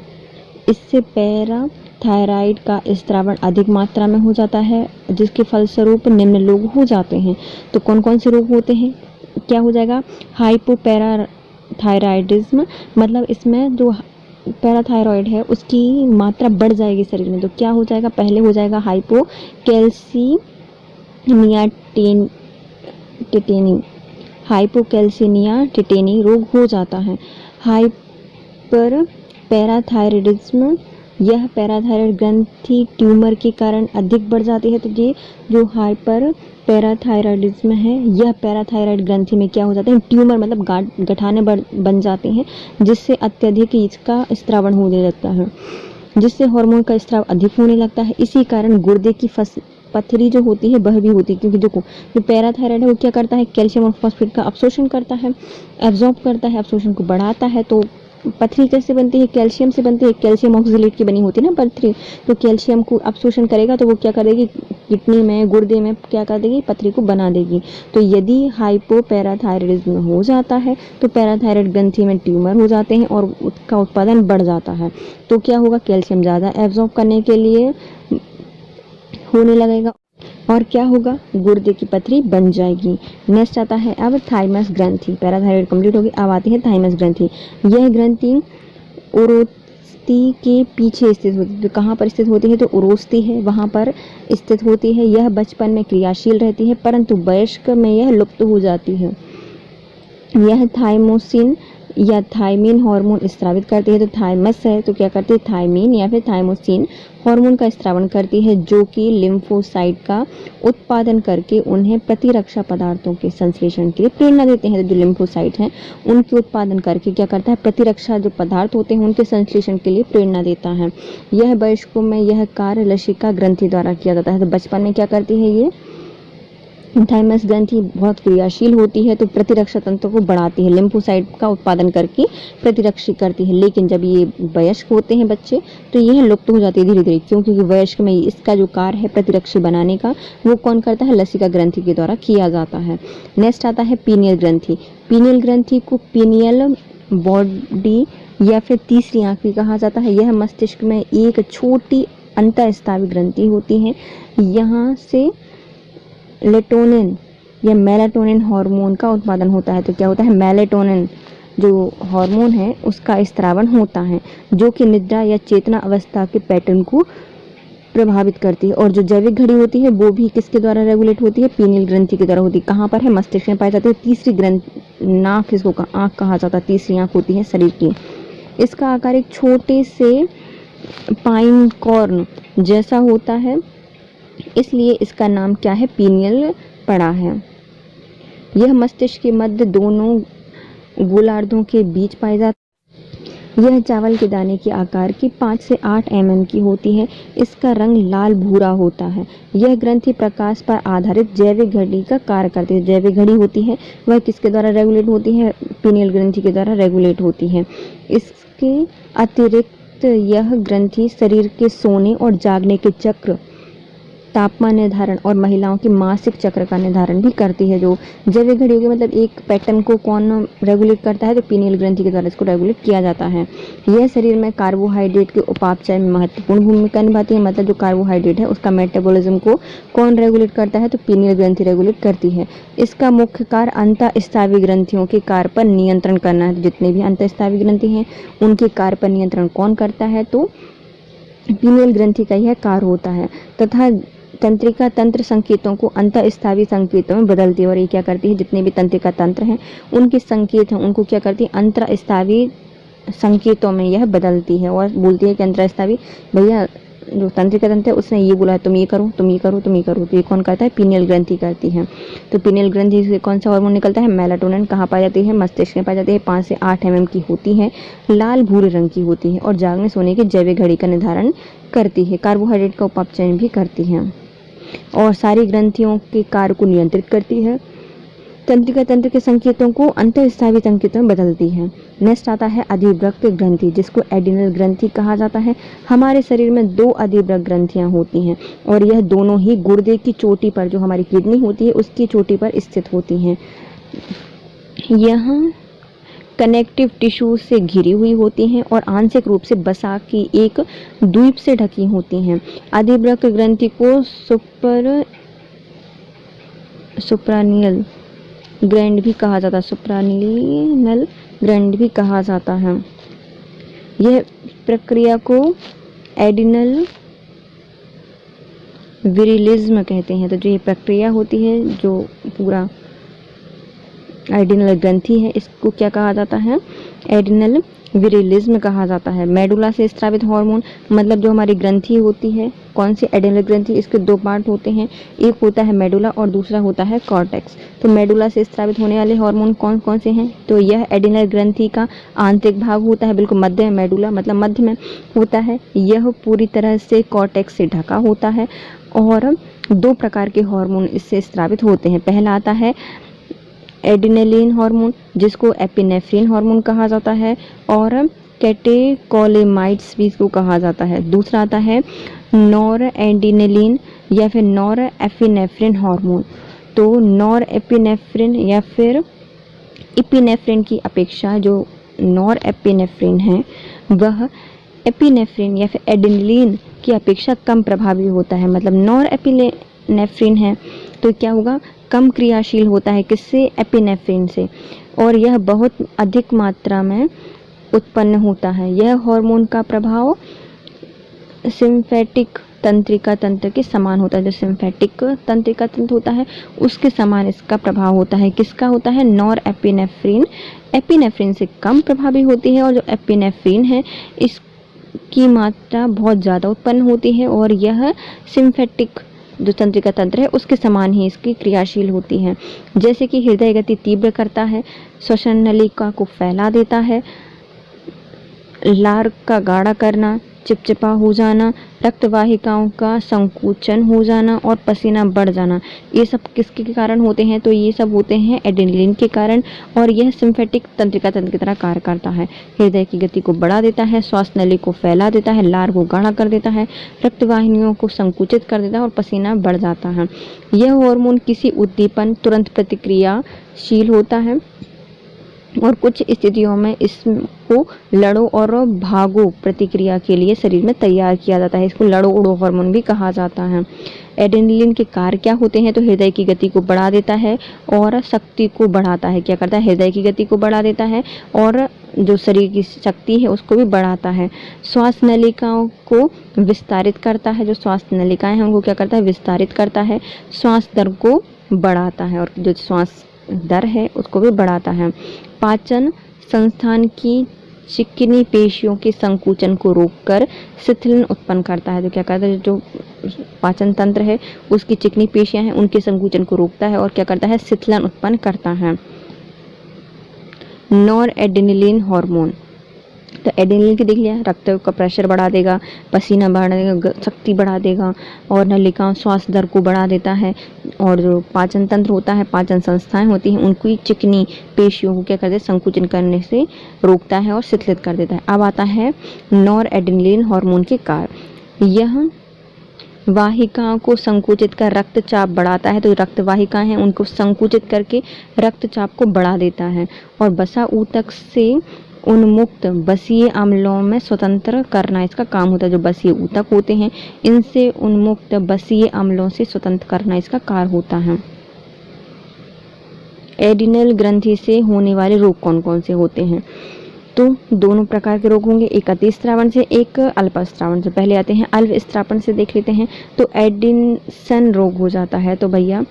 इससे पैराथायराइड का स्त्रावण अधिक मात्रा में हो जाता है, जिसके फलस्वरूप निम्न रोग हो जाते हैं। तो कौन कौन से रोग होते हैं, क्या हो जाएगा, हाइपोपैराथायराइडिज्म, मतलब इसमें जो पैराथायराइड है उसकी मात्रा बढ़ जाएगी शरीर में। तो क्या हो जाएगा, पहले हो जाएगा हाइपोकैल्सीमिया टेटेनी, हाइपोकैल्सीमिया टेटेनी रोग हो जाता है। हाइपर पैराथायराइडिज्म, यह पैराथायराइड ग्रंथि ट्यूमर के कारण अधिक बढ़ जाती है। तो ये जो हाइपर पैराथायराइडिज्म है, यह पैराथायराइड ग्रंथि में क्या हो जाते हैं, ट्यूमर मतलब गठाने बन जाते हैं, जिससे अत्यधिक इसका स्त्रावण होने लगता है, जिससे हार्मोन का स्त्राव अधिक होने लगता है। इसी कारण गुर्दे की पथरी जो होती है वह भी होती है, क्योंकि देखो जो पैराथायराइड है वो क्या करता है, कैल्शियम और फॉस्फेट का अवशोषण करता है, एब्जॉर्ब करता है, अवशोषण को बढ़ाता है। तो पथरी कैसे बनती है, कैल्शियम से बनती है, कैल्शियम ऑक्सलेट की बनी होती है ना पथरी। तो कैल्शियम को अवशोषण करेगा तो वो क्या कर देगी, किडनी में, गुर्दे में क्या कर देगी, पथरी को बना देगी। तो यदि हाइपोपैराथायराइडिज्म हो जाता है तो पैराथायराइड ग्रंथि में ट्यूमर हो जाते हैं और उसका उत्पादन बढ़ जाता है। तो क्या होगा, कैल्शियम ज़्यादा एब्जॉर्ब करने के लिए होने लगेगा और क्या होगा, गुर्दे की पथरी बन जाएगी। नेक्स्ट आता है अब थाइमस ग्रंथि। पैराथायराइड कंप्लीट होगी, अब आती है थाइमस ग्रंथि। यह ग्रंथि उरोस्थी के पीछे स्थित होती है। तो कहाँ पर स्थित होती है, तो उरोस्थी है वहाँ पर स्थित होती है। यह बचपन में क्रियाशील रहती है, परंतु वयस्क में यह लुप्त हो जाती है। यह थाइमोसिन या थाइमिन हार्मोन स्रावित करती है। तो थाइमस है तो क्या करती है, थाइमिन या फिर थाइमोसिन हार्मोन का स्रावण करती है, जो कि लिम्फोसाइट का उत्पादन करके उन्हें प्रतिरक्षा पदार्थों के संश्लेषण के लिए प्रेरणा देते हैं। तो जो लिम्फोसाइट हैं उनके उत्पादन करके क्या करता है, प्रतिरक्षा जो पदार्थ होते हैं उनके संश्लेषण के लिए प्रेरणा देता है। यह वयस्कों में यह कार्य लसिका ग्रंथि द्वारा किया जाता है। तो बचपन में क्या करती है, ये थाइमस ग्रंथि बहुत क्रियाशील होती है, तो प्रतिरक्षा तंत्र को बढ़ाती है, लिम्फोसाइट का उत्पादन करके प्रतिरक्षी करती है। लेकिन जब ये वयस्क होते हैं बच्चे तो यह लुप्त हो जाती है धीरे धीरे, क्योंकि वयस्क में इसका जो कार्य है प्रतिरक्षी बनाने का वो कौन करता है, लसिका ग्रंथि के द्वारा किया जाता है। नेक्स्ट आता है पीनियल ग्रंथि। पीनियल ग्रंथि को पीनियल बॉडी या फिर तीसरी आंख भी कहा जाता है। यह मस्तिष्क में एक छोटी अंतःस्रावी ग्रंथि होती है। यहाँ से लेटोनिन या मेलाटोनिन हार्मोन का उत्पादन होता है। तो क्या होता है, मेलाटोनिन जो हार्मोन है उसका स्त्रावण होता है, जो कि निद्रा या चेतना अवस्था के पैटर्न को प्रभावित करती है। और जो जैविक घड़ी होती है वो भी किसके द्वारा रेगुलेट होती है, पीनियल ग्रंथि के द्वारा होती है। कहाँ पर है, मस्तिष्क में पाई जाती है। तीसरी ग्रंथि, नाक इसको आँख कहा जाता है, तीसरी आँख होती है शरीर की। इसका आकार एक छोटे से पाइन कॉर्न जैसा होता है, इसलिए इसका नाम क्या है, पीनियल पड़ा है। यह मस्तिष्क के मध्य दोनों गोलार्धों के बीच पाई जाती है। यह चावल के दाने के आकार की 5 से 8 mm की होती है। इसका रंग लाल भूरा होता है। यह ग्रंथि प्रकाश पर आधारित जैविक घड़ी का कार्य करती है। जैविक घड़ी होती है वह किसके द्वारा रेगुलेट होती है? पीनियल ग्रंथि के द्वारा रेगुलेट होती है। इसके अतिरिक्त यह ग्रंथि शरीर के सोने और जागने के चक्र, तापमान निर्धारण और महिलाओं के मासिक चक्र का निर्धारण भी करती है। जो जैविक घड़ी होगी, मतलब एक पैटर्न को कौन रेगुलेट करता है? तो पीनियल ग्रंथि के द्वारा इसको रेगुलेट किया जाता है। यह शरीर में कार्बोहाइड्रेट के उपापचय में महत्वपूर्ण भूमिका निभाती है। मतलब जो कार्बोहाइड्रेट है उसका मेटाबॉलिज्म को कौन रेगुलेट करता है? तो पीनियल ग्रंथि रेगुलेट करती है। इसका मुख्य कार्य अंतःस्रावी ग्रंथियों के कार्य पर नियंत्रण करना है। जितने भी अंतःस्रावी ग्रंथि हैं उनके कार्य पर नियंत्रण कौन करता है? तो पीनियल ग्रंथि का यह कार्य होता है। तथा तंत्रिका तंत्र संकेतों को अंतःस्रावी संकेतों में बदलती है। और ये क्या करती है? जितने भी तंत्रिका तंत्र हैं उनके संकेत हैं उनको क्या करती है? अंतःस्रावी संकेतों में यह बदलती है और बोलती है कि अंतःस्रावी, भैया जो तंत्रिका तंत्र है उसने ये बोला है तुम ये करो, तुम ये करो, तुम ये करो। तो ये कौन करता है? पीनियल ग्रंथि करती है। तो पीनियल ग्रंथि से कौन सा हार्मोन निकलता है? मेलाटोनिन। कहाँ पाई जाती है? मस्तिष्क में पाई जाती है। 5 से 8 mm की होती है, लाल भूरे रंग की होती है और जागने सोने की जैविक घड़ी का निर्धारण करती है। कार्बोहाइड्रेट का उपापचयन भी करती है और सारी ग्रंथियों के कार्य को नियंत्रित करती है। तंत्रिका तंत्र के संकेतों को अंतःस्रावी संकेतों में बदलती है। नेक्स्ट आता है अधिवृक्क ग्रंथि, जिसको एडिनल ग्रंथि कहा जाता है। हमारे शरीर में 2 अधिवृक्क ग्रंथियां होती हैं और यह दोनों ही गुर्दे की चोटी पर, जो हमारी किडनी होती है उसकी चोटी पर स्थित होती हैं। यह कनेक्टिव टिश्यू से घिरी हुई होती हैं और आंशिक रूप से वसा की एक द्वीप से ढकी होती हैं। अधिवृक्क ग्रंथि को सुप्रानियल ग्लैंड भी कहा जाता है। सुप्रानियल ग्लैंड भी कहा जाता है। यह प्रक्रिया को एडिनल विरिलिज्म कहते हैं। तो जो ये प्रक्रिया होती है, जो पूरा एडिनल ग्रंथि है, इसको क्या कहा जाता है? एडिनल विरिलिज्म कहा जाता है। मेडुला से स्रावित हार्मोन, मतलब जो हमारी ग्रंथि होती है, कौन सी? एडिनल ग्रंथि। इसके 2 पार्ट होते हैं, एक होता है मेडुला और दूसरा होता है कॉर्टेक्स। तो मेडुला से स्रावित होने वाले हार्मोन कौन कौन से हैं? तो यह एडिनल ग्रंथि का आंतरिक भाग होता है, बिल्कुल मध्य में। मेडुला मतलब मध्य में होता है। यह पूरी तरह से कॉर्टेक्स से ढका होता है और 2 प्रकार के हार्मोन इससे स्रावित होते हैं। पहला आता है एड्रेनलिन हार्मोन, जिसको एपिनेफ्रिन हार्मोन कहा जाता है और कैटेकोलेमाइड्स भी इसको कहा जाता है। दूसरा आता है नॉरएड्रेनलिन या फिर नॉरएपिनेफ्रिन हार्मोन। तो नॉरएपिनेफ्रिन या फिर एपिनेफ्रिन की अपेक्षा जो नॉरएपिनेफ्रिन है वह एपिनेफ्रिन या फिर एड्रेनलिन की अपेक्षा कम प्रभावी होता है। मतलब नॉरएपिनेफ्रिन है तो क्या होगा? कम क्रियाशील होता है। किससे? एपिनेफ्रिन से। और यह बहुत अधिक मात्रा में उत्पन्न होता है। यह हार्मोन का प्रभाव सिम्फेटिक तंत्रिका तंत्र के समान होता है। जो सिम्फेटिक तंत्रिका तंत्र होता है उसके समान इसका प्रभाव होता है। किसका होता है? नॉरएपिनेफ्रिन एपिनेफ्रिन से कम प्रभावी होती है और जो एपिनेफ्रिन है इसकी मात्रा बहुत ज़्यादा उत्पन्न होती है और यह सिम्फेटिक जो तंत्रिका तंत्र है उसके समान ही इसकी क्रियाशील होती है। जैसे कि हृदय गति तीव्र करता है, श्वसन नलिका को फैला देता है, लार का गाढ़ा करना, चिपचिपा हो जाना, रक्त वाहिकाओं का संकुचन हो जाना और पसीना बढ़ जाना, ये सब किसके कारण होते हैं? तो ये सब होते हैं एड्रेनलिन के कारण और यह सिम्फेटिक तंत्रिका तंत्र की तरह कार्य करता है। हृदय की गति को बढ़ा देता है, श्वास नली को फैला देता है, लार को गाढ़ा कर देता है, रक्त वाहिनियों को संकुचित कर देता है और पसीना बढ़ जाता है। यह हार्मोन किसी उद्दीपन तुरंत प्रतिक्रियाशील होता है और कुछ स्थितियों में इसको लड़ो और भागो प्रतिक्रिया के लिए शरीर में तैयार किया जाता है। इसको लड़ो उड़ो हार्मोन भी कहा जाता है। एड्रेनलिन के कार्य क्या होते हैं? तो हृदय की गति को बढ़ा देता है और शक्ति को बढ़ाता है। क्या करता है? हृदय की गति को बढ़ा देता है और जो शरीर की शक्ति है उसको भी बढ़ाता है। श्वास नलिकाओं को विस्तारित करता है। जो श्वास नलिकाएं हैं उनको क्या करता है? विस्तारित करता है। श्वास दर को बढ़ाता है और जो श्वास दर है उसको भी बढ़ाता है। पाचन संस्थान की चिकनी पेशियों के संकुचन को रोककर शिथिलन उत्पन्न करता है। तो क्या करता है? जो पाचन तंत्र है उसकी चिकनी पेशियां हैं उनके संकुचन को रोकता है और क्या करता है? शिथिलन उत्पन्न करता है। नॉरएड्रेनलिन हार्मोन तो एड्रेनलिन की देख लिया, रक्त का प्रेशर बढ़ा देगा, पसीना बढ़ा देगा, शक्ति बढ़ा देगा और नलिका श्वास दर को बढ़ा देता है। और जो पाचन तंत्र होता है, पाचन संस्थाएं होती हैं, उनकी चिकनी पेशियों को क्या करते हैं, संकुचन करने से रोकता है और शिथिलित कर देता है। अब आता है नॉर एड्रेनलिन हार्मोन के कार्य। यह वाहिकाओं को संकुचित कर रक्तचाप बढ़ाता है। तो रक्त वाहिकाएं हैं उनको संकुचित करके रक्तचाप को बढ़ा देता है और वसा ऊतक से उन्मुक्त बसीय अम्लों में स्वतंत्र करना इसका काम होता है। जो बसीय ऊतक होते हैं इनसे उन्मुक्त बसीय अम्लों से स्वतंत्र करना इसका कार्य होता है। एड्रिनल ग्रंथि से होने वाले रोग कौन कौन से होते हैं? तो दोनों प्रकार के रोग होंगे, एक अतिस्रावन से, एक अल्पस्रावन से। पहले आते हैं अल्पस्रावन से, देख लेते हैं। तो एडिसन रोग हो जाता है। तो भैया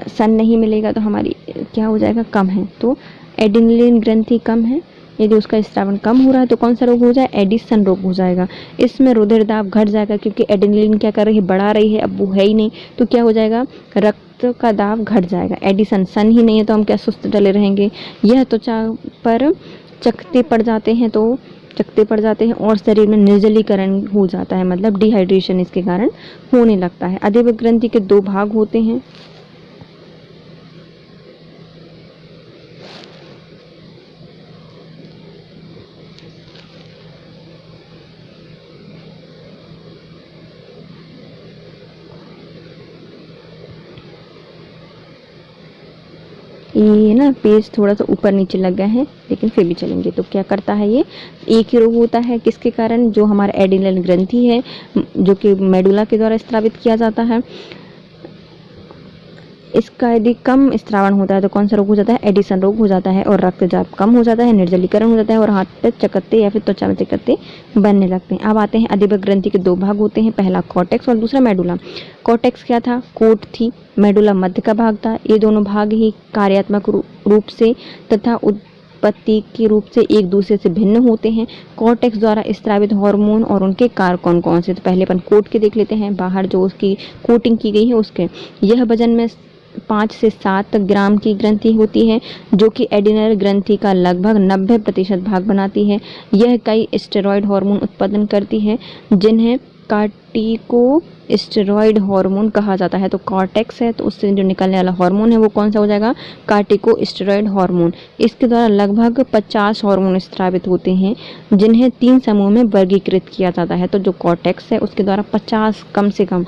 सन नहीं मिलेगा तो हमारी क्या हो जाएगा, कम है। तो एड्रिनलिन ग्रंथि कम है, यदि उसका स्रावन कम हो रहा है तो कौन सा रोग हो जाए, एडिसन रोग हो जाएगा। इसमें रुधिर दाब घट जाएगा क्योंकि एड्रिनलिन क्या कर रही है, बढ़ा रही है, अब वो है ही नहीं तो क्या हो जाएगा, रक्त का दाब घट जाएगा। एडिसन सन ही नहीं है तो हम क्या सुस्त डले रहेंगे। यह त्वचा पर चकत्ते पड़ जाते हैं, तो चकत्ते पड़ जाते हैं और शरीर में निर्जलीकरण हो जाता है, मतलब डिहाइड्रेशन इसके कारण होने लगता है। अधिभुक्त ग्रंथि के दो भाग होते हैं। ये ना पेज थोड़ा सा ऊपर नीचे लग गया है लेकिन फिर भी चलेंगे। तो क्या करता है, ये एक ही रोग होता है किसके कारण, जो हमारा एड्रिनल ग्रंथि है जो कि मेडुला के द्वारा स्रावित किया जाता है। इसका यदि कम स्रावन होता है तो कौन सा रोग हो जाता है, एडिसन रोग हो जाता है और रक्तचाप कम हो जाता है, निर्जलीकरण हो जाता है और हाथ पे चकत्ते या फिर त्वचा में चकत्ते बनने लगते हैं। अब आते हैं अधिभुक्त ग्रंथि के दो भाग होते हैं, पहला कॉर्टेक्स और दूसरा मेडुला। कॉर्टेक्स क्या था, कोट थी, मेडुला मध्य का भाग था। ये दोनों भाग ही कार्यात्मक रूप से तथा उत्पत्ति के रूप से एक दूसरे से भिन्न होते हैं। कॉर्टेक्स द्वारा स्रावित हार्मोन और उनके कार्य कौन कौन से, तो पहले अपन कोट के देख लेते हैं, बाहर जो उसकी कोटिंग की गई है उसके। यह वजन में 5 से 7 ग्राम की ग्रंथि होती है जो कि एड्रिनल ग्रंथि का लगभग 90% भाग बनाती है। यह कई स्टेरॉयड हार्मोन उत्पादन करती है जिन्हें कार्टिकोस्टेरॉयड हार्मोन कहा जाता है। तो कॉर्टेक्स है तो उससे जो निकलने वाला हार्मोन है वो कौन सा हो जाएगा, कार्टिकोस्टेरॉयड हार्मोन। इसके द्वारा लगभग 50 हार्मोन स्रावित होते हैं जिन्हें 3 समूह में वर्गीकृत किया जाता है। तो जो कॉर्टेक्स है उसके द्वारा 50 कम से कम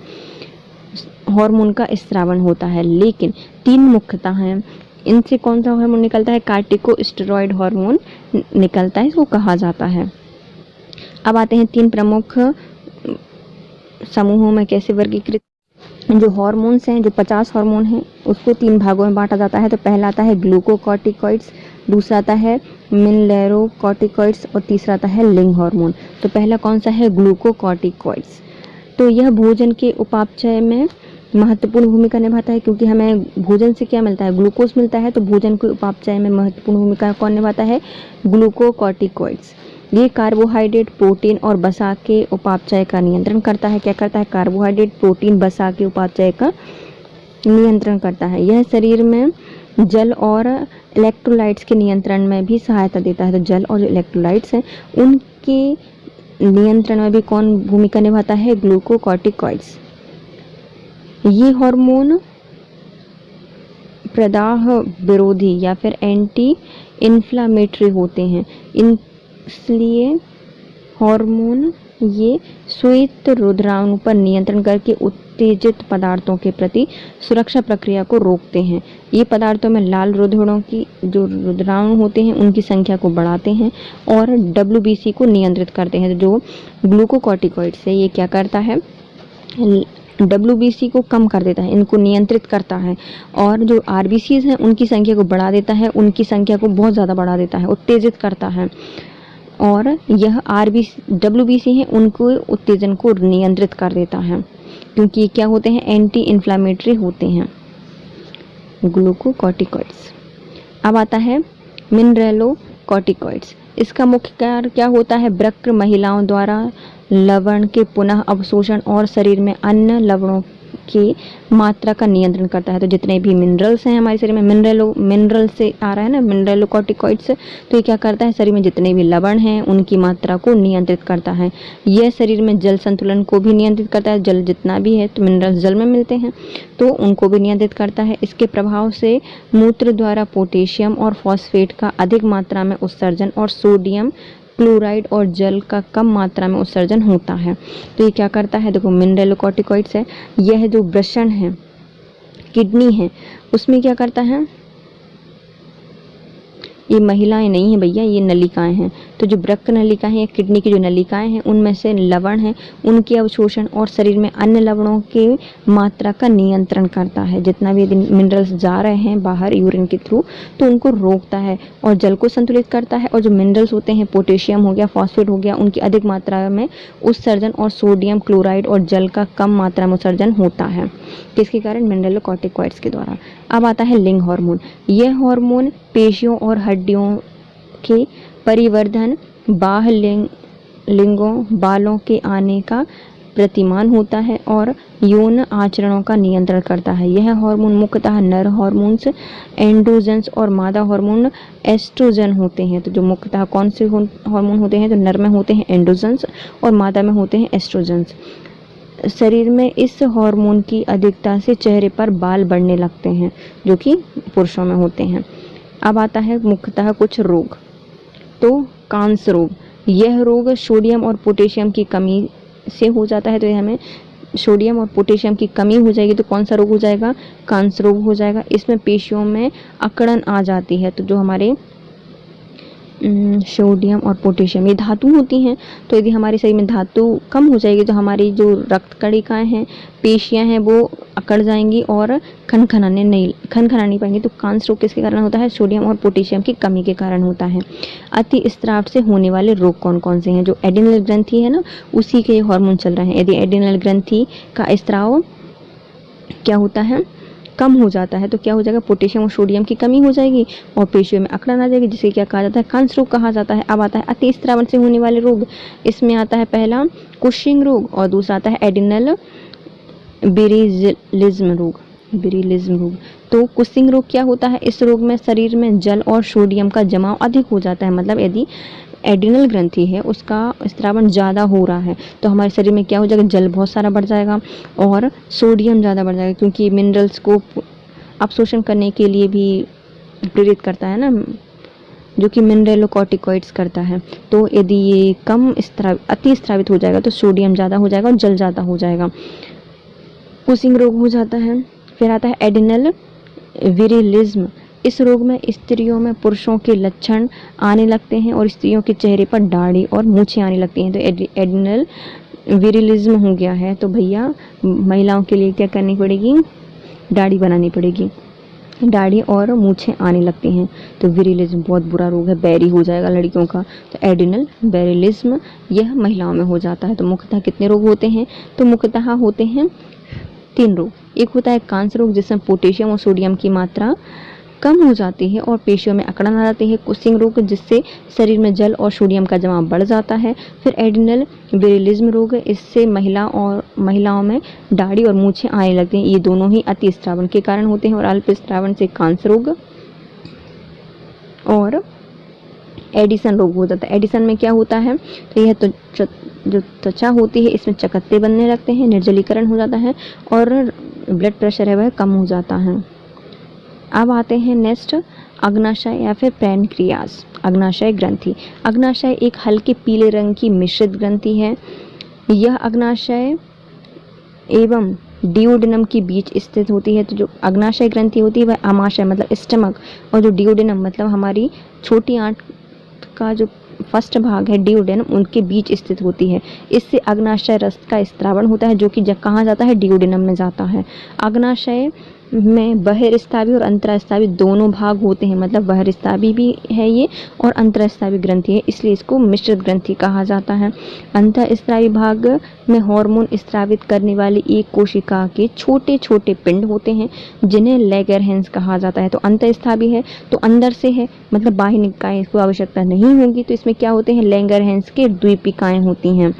हार्मोन का स्रावन होता है, लेकिन 3 मुख्यतः हैं। इनसे कौन सा हार्मोन निकलता है, कार्टिकोस्टेरॉयड हार्मोन निकलता है, इसको कहा जाता है। अब आते हैं 3 प्रमुख समूहों में कैसे वर्गीकृत। जो हार्मोन्स हैं, जो 50 हार्मोन हैं उसको 3 भागों में बांटा जाता है। तो पहला आता है ग्लूकोकॉर्टिकॉइड्स, दूसरा आता है मिनरेरोकॉर्टिकॉइड्स और तीसरा आता है लिंग हार्मोन। तो पहला कौन सा है, ग्लूकोकॉर्टिकॉइड्स। तो यह भोजन के उपापचय में महत्वपूर्ण भूमिका निभाता है क्योंकि हमें भोजन से क्या मिलता है, ग्लूकोज मिलता है। तो भोजन के उपापचय में महत्वपूर्ण भूमिका कौन निभाता है, ग्लूकोकॉर्टिकॉइड्स। ये कार्बोहाइड्रेट, प्रोटीन और वसा के उपापचय का नियंत्रण करता है। क्या करता है, कार्बोहाइड्रेट, प्रोटीन, वसा के उपापचय का नियंत्रण करता है। यह शरीर में जल और इलेक्ट्रोलाइट्स के नियंत्रण में भी सहायता देता है। तो जल और जो इलेक्ट्रोलाइट्स हैं उनके नियंत्रण में भी कौन भूमिका निभाता है, ग्लूकोकॉर्टिकॉइड्स। ये हार्मोन प्रदाह विरोधी या फिर एंटी इन्फ्लामेटरी होते हैं, इसलिए हार्मोन ये श्वेत रुधिराणु पर नियंत्रण करके उत्तेजित पदार्थों के प्रति सुरक्षा प्रक्रिया को रोकते हैं। ये पदार्थों में लाल रुधिरों की जो रुधिराणु होते हैं उनकी संख्या को बढ़ाते हैं और WBC को नियंत्रित करते हैं। जो ग्लूकोकॉर्टिकॉइड से ये क्या करता है, WBC को कम कर देता है, इनको नियंत्रित करता है और जो RBCs हैं उनकी संख्या को बढ़ा देता है, उनकी संख्या को बहुत ज़्यादा बढ़ा देता है, उत्तेजित करता है। और यह WBC है उनको उत्तेजन को नियंत्रित कर देता है क्योंकि क्या होते हैं, एंटी इन्फ्लामेटरी होते हैं ग्लूकोकॉर्टिकॉइड्स। अब आता है मिनरेलोकॉर्टिकॉइड्स। इसका मुख्य कार्य क्या होता है, वृक्क महिलाओं द्वारा लवण के पुनः अवशोषण और शरीर में अन्य लवणों की मात्रा का नियंत्रण करता है। तो जितने भी मिनरल्स हैं हमारे शरीर में, मिनरल से आ रहा है ना, मिनरलोकॉर्टिकॉइड्स, तो ये क्या करता है, शरीर में जितने भी लवण हैं उनकी मात्रा को नियंत्रित करता है। यह शरीर में जल संतुलन को भी नियंत्रित करता है। जल जितना भी है तो मिनरल्स जल में मिलते हैं तो उनको भी नियंत्रित करता है। इसके प्रभाव से मूत्र द्वारा पोटेशियम और फॉस्फेट का अधिक मात्रा में उत्सर्जन और सोडियम क्लोराइड और जल का कम मात्रा में उत्सर्जन होता है। तो ये क्या करता है, देखो मिनरलोकॉर्टिकॉइड्स है, यह जो वृषण है, किडनी है, उसमें क्या करता है, ये महिलाएं नहीं हैं भैया, ये नलिकाएं हैं। तो जो वृक्क नलिकाएं हैं, किडनी की जो नलिकाएं हैं, उनमें से लवण है, उनके अवशोषण और शरीर में अन्य लवणों की मात्रा का नियंत्रण करता है। जितना भी मिनरल्स जा रहे हैं बाहर यूरिन के थ्रू तो उनको रोकता है और जल को संतुलित करता है। और जो मिनरल्स होते हैं, पोटेशियम हो गया, फॉस्फेट हो गया, उनकी अधिक मात्रा में उत्सर्जन और सोडियम क्लोराइड और जल का कम मात्रा में उत्सर्जन होता है। किसके कारण, मिनरलोकॉर्टिकॉइड्स के द्वारा। अब आता है लिंग हार्मोन। यह हार्मोन पेशियों और हड्डियों के परिवर्धन, बाह्य लिंगों, बालों के आने का प्रतिमान होता है और यौन आचरणों का नियंत्रण करता है। यह हार्मोन मुख्यतः नर हार्मोन्स एंड्रोजन्स और मादा हार्मोन एस्ट्रोजन होते हैं। तो जो मुख्यतः कौन से हार्मोन होते हैं, तो नर में होते हैं एंड्रोजन्स और मादा में होते हैं एस्ट्रोजन्स। शरीर में इस हार्मोन की अधिकता से चेहरे पर बाल बढ़ने लगते हैं, जो कि पुरुषों में होते हैं। अब आता है मुख्यतः कुछ रोग। तो कांस रोग, यह रोग सोडियम और पोटेशियम की कमी से हो जाता है। तो ये हमें सोडियम और पोटेशियम की कमी हो जाएगी तो कौन सा रोग हो जाएगा, कांस रोग हो जाएगा। इसमें पेशियों में अकड़न आ जाती है। तो जो हमारे सोडियम और पोटेशियम ये धातु होती हैं, तो यदि हमारे शरीर में धातु कम हो जाएगी तो हमारी जो रक्त कणिकाएं हैं, पेशियां हैं, वो अकड़ जाएंगी और खनखना नहीं पाएंगी। तो कांस रोग किसके कारण होता है, सोडियम और पोटेशियम की कमी के कारण होता है। अति स्त्राव से होने वाले रोग कौन कौन से हैं, जो एड्रिनल ग्रंथि है ना, उसी के हार्मोन चल रहे हैं। यदि एड्रिनल ग्रंथि का स्त्राव क्या होता है, कम हो जाता है, तो क्या हो जाएगा, पोटेशियम और सोडियम की कमी हो जाएगी और पेशियों में अकड़न आ जाएगी, जिसे क्या कहा जाता है, कांस रोग कहा जाता है। अब आता है अति स्त्रावन से होने वाले रोग। इसमें आता है पहला कुशिंग रोग और दूसरा आता है एड्रिनल बेरिलिज्म रोग। तो कुशिंग रोग क्या होता है, इस रोग में शरीर में जल और सोडियम का जमाव अधिक हो जाता है। मतलब यदि एड्रिनल ग्रंथि है, उसका स्त्रावन ज़्यादा हो रहा है तो हमारे शरीर में क्या हो जाएगा, जल बहुत सारा बढ़ जाएगा और सोडियम ज़्यादा बढ़ जाएगा, क्योंकि मिनरल्स को अवशोषण करने के लिए भी प्रेरित करता है ना, जो कि मिनरलोकॉर्टिकॉइड्स करता है। तो यदि ये अति स्त्रावित हो जाएगा तो सोडियम ज़्यादा हो जाएगा और जल ज़्यादा हो जाएगा, कुशिंग रोग हो जाता है। फिर आता है एड्रिनल विरिलिज्म। इस रोग में स्त्रियों में पुरुषों के लक्षण आने लगते हैं और स्त्रियों के चेहरे पर दाढ़ी और मूछें आने लगती हैं। तो एड्रिनल विरिलिज्म हो गया है, तो भैया महिलाओं के लिए क्या करनी पड़ेगी, दाढ़ी बनानी पड़ेगी, दाढ़ी और मूछें आने लगती हैं। तो विरिलिज्म बहुत बुरा रोग है, बैरी हो जाएगा लड़कियों का। तो एड्रिनल बैरिलिज्म यह महिलाओं में हो जाता है। तो मुख्यतः कितने रोग होते हैं, तो मुख्यतः होते हैं 3 रोग। एक होता है कांस रोग, जिसमें पोटेशियम और सोडियम की मात्रा कम हो जाती है और पेशियों में अकड़न आ जाती है। कुशिंग रोग, जिससे शरीर में जल और सोडियम का जमाव बढ़ जाता है। फिर एड्रिनल विरिलिज्म रोग, इससे महिलाओं में दाढ़ी और मूछें आने लगती हैं। ये दोनों ही अति स्त्रावन के कारण होते हैं। और अल्प स्त्रावन से कांस रोग और एडिसन रोग हो जाता है। एडिसन में क्या होता है, तो यह जो त्वचा होती है इसमें चकत्ते बनने लगते हैं, निर्जलीकरण हो जाता है और ब्लड प्रेशर है वह कम हो जाता है। अब आते हैं नेक्स्ट, अग्नाशय या फिर पैनक्रियास। अग्नाशय ग्रंथि। अग्नाशय एक हल्के पीले रंग की मिश्रित ग्रंथि है। यह अग्नाशय एवं डिओडेनम के बीच स्थित होती है। तो जो अग्नाशय ग्रंथि होती है वह आमाशय मतलब स्टमक, और जो डिओडेनम मतलब हमारी छोटी आंत का जो फर्स्ट भाग है डिओडेनम, उनके बीच स्थित होती है। इससे अग्नाशय रस का स्त्रावन होता है, जो कि कहाँ जाता है, डिओडेनम में जाता है। अग्नाशय में बहिर्स्रावी और अंतरस्रावी दोनों भाग होते हैं। मतलब बहिर्स्रावी भी है ये और अंतरस्रावी ग्रंथि है, इसलिए इसको मिश्रित ग्रंथि कहा जाता है। अंतरस्रावी भाग में हार्मोन स्रावित करने वाली एक कोशिका के छोटे छोटे पिंड होते हैं, जिन्हें लैंगरहैंस कहा जाता है। तो अंतरस्रावी है तो अंदर से है, मतलब बाह्य निकाय इसको आवश्यकता नहीं होगी, तो इसमें क्या होते हैं, लैंगरहैंस के द्वीपिकाएं होती हैं।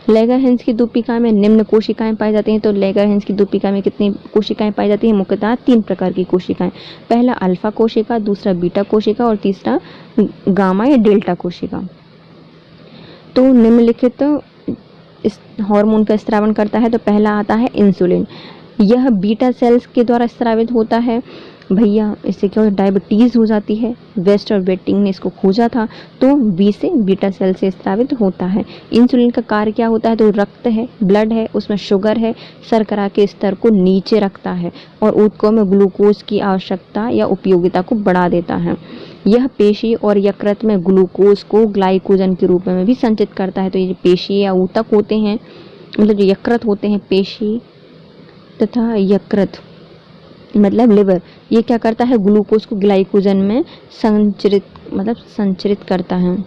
लैंगरहैंस की दूपिका में निम्न कोशिकाएं पाई जाती हैं। तो लैंगरहैंस की दूपिका में कितनी कोशिकाएं पाई जाती हैं? मुख्यतः 3 प्रकार की कोशिकाएं। पहला अल्फा कोशिका, दूसरा बीटा कोशिका और तीसरा गामा या डेल्टा कोशिका। तो निम्नलिखित इस हार्मोन का स्रावन करता है। तो पहला आता है इंसुलिन। यह बीटा सेल्स के द्वारा स्रावित होता है। भैया इससे क्या होता है? डायबिटीज़ हो जाती है। वेस्ट और वेटिंग ने इसको खोजा था, तो बी से बीटा सेल से स्रावित होता है। इंसुलिन का कार्य क्या होता है? तो रक्त है, ब्लड है, उसमें शुगर है, शर्करा के स्तर को नीचे रखता है और ऊतकों में ग्लूकोज की आवश्यकता या उपयोगिता को बढ़ा देता है। यह पेशी और यकृत में ग्लूकोज को ग्लाइकोजन के रूप में भी संचित करता है। तो ये पेशी या ऊतक होते हैं, मतलब जो यकृत होते हैं, पेशी तथा यकृत मतलब लिवर, ये क्या करता है? ग्लूकोज को ग्लाइकोजन में संचरित करता है।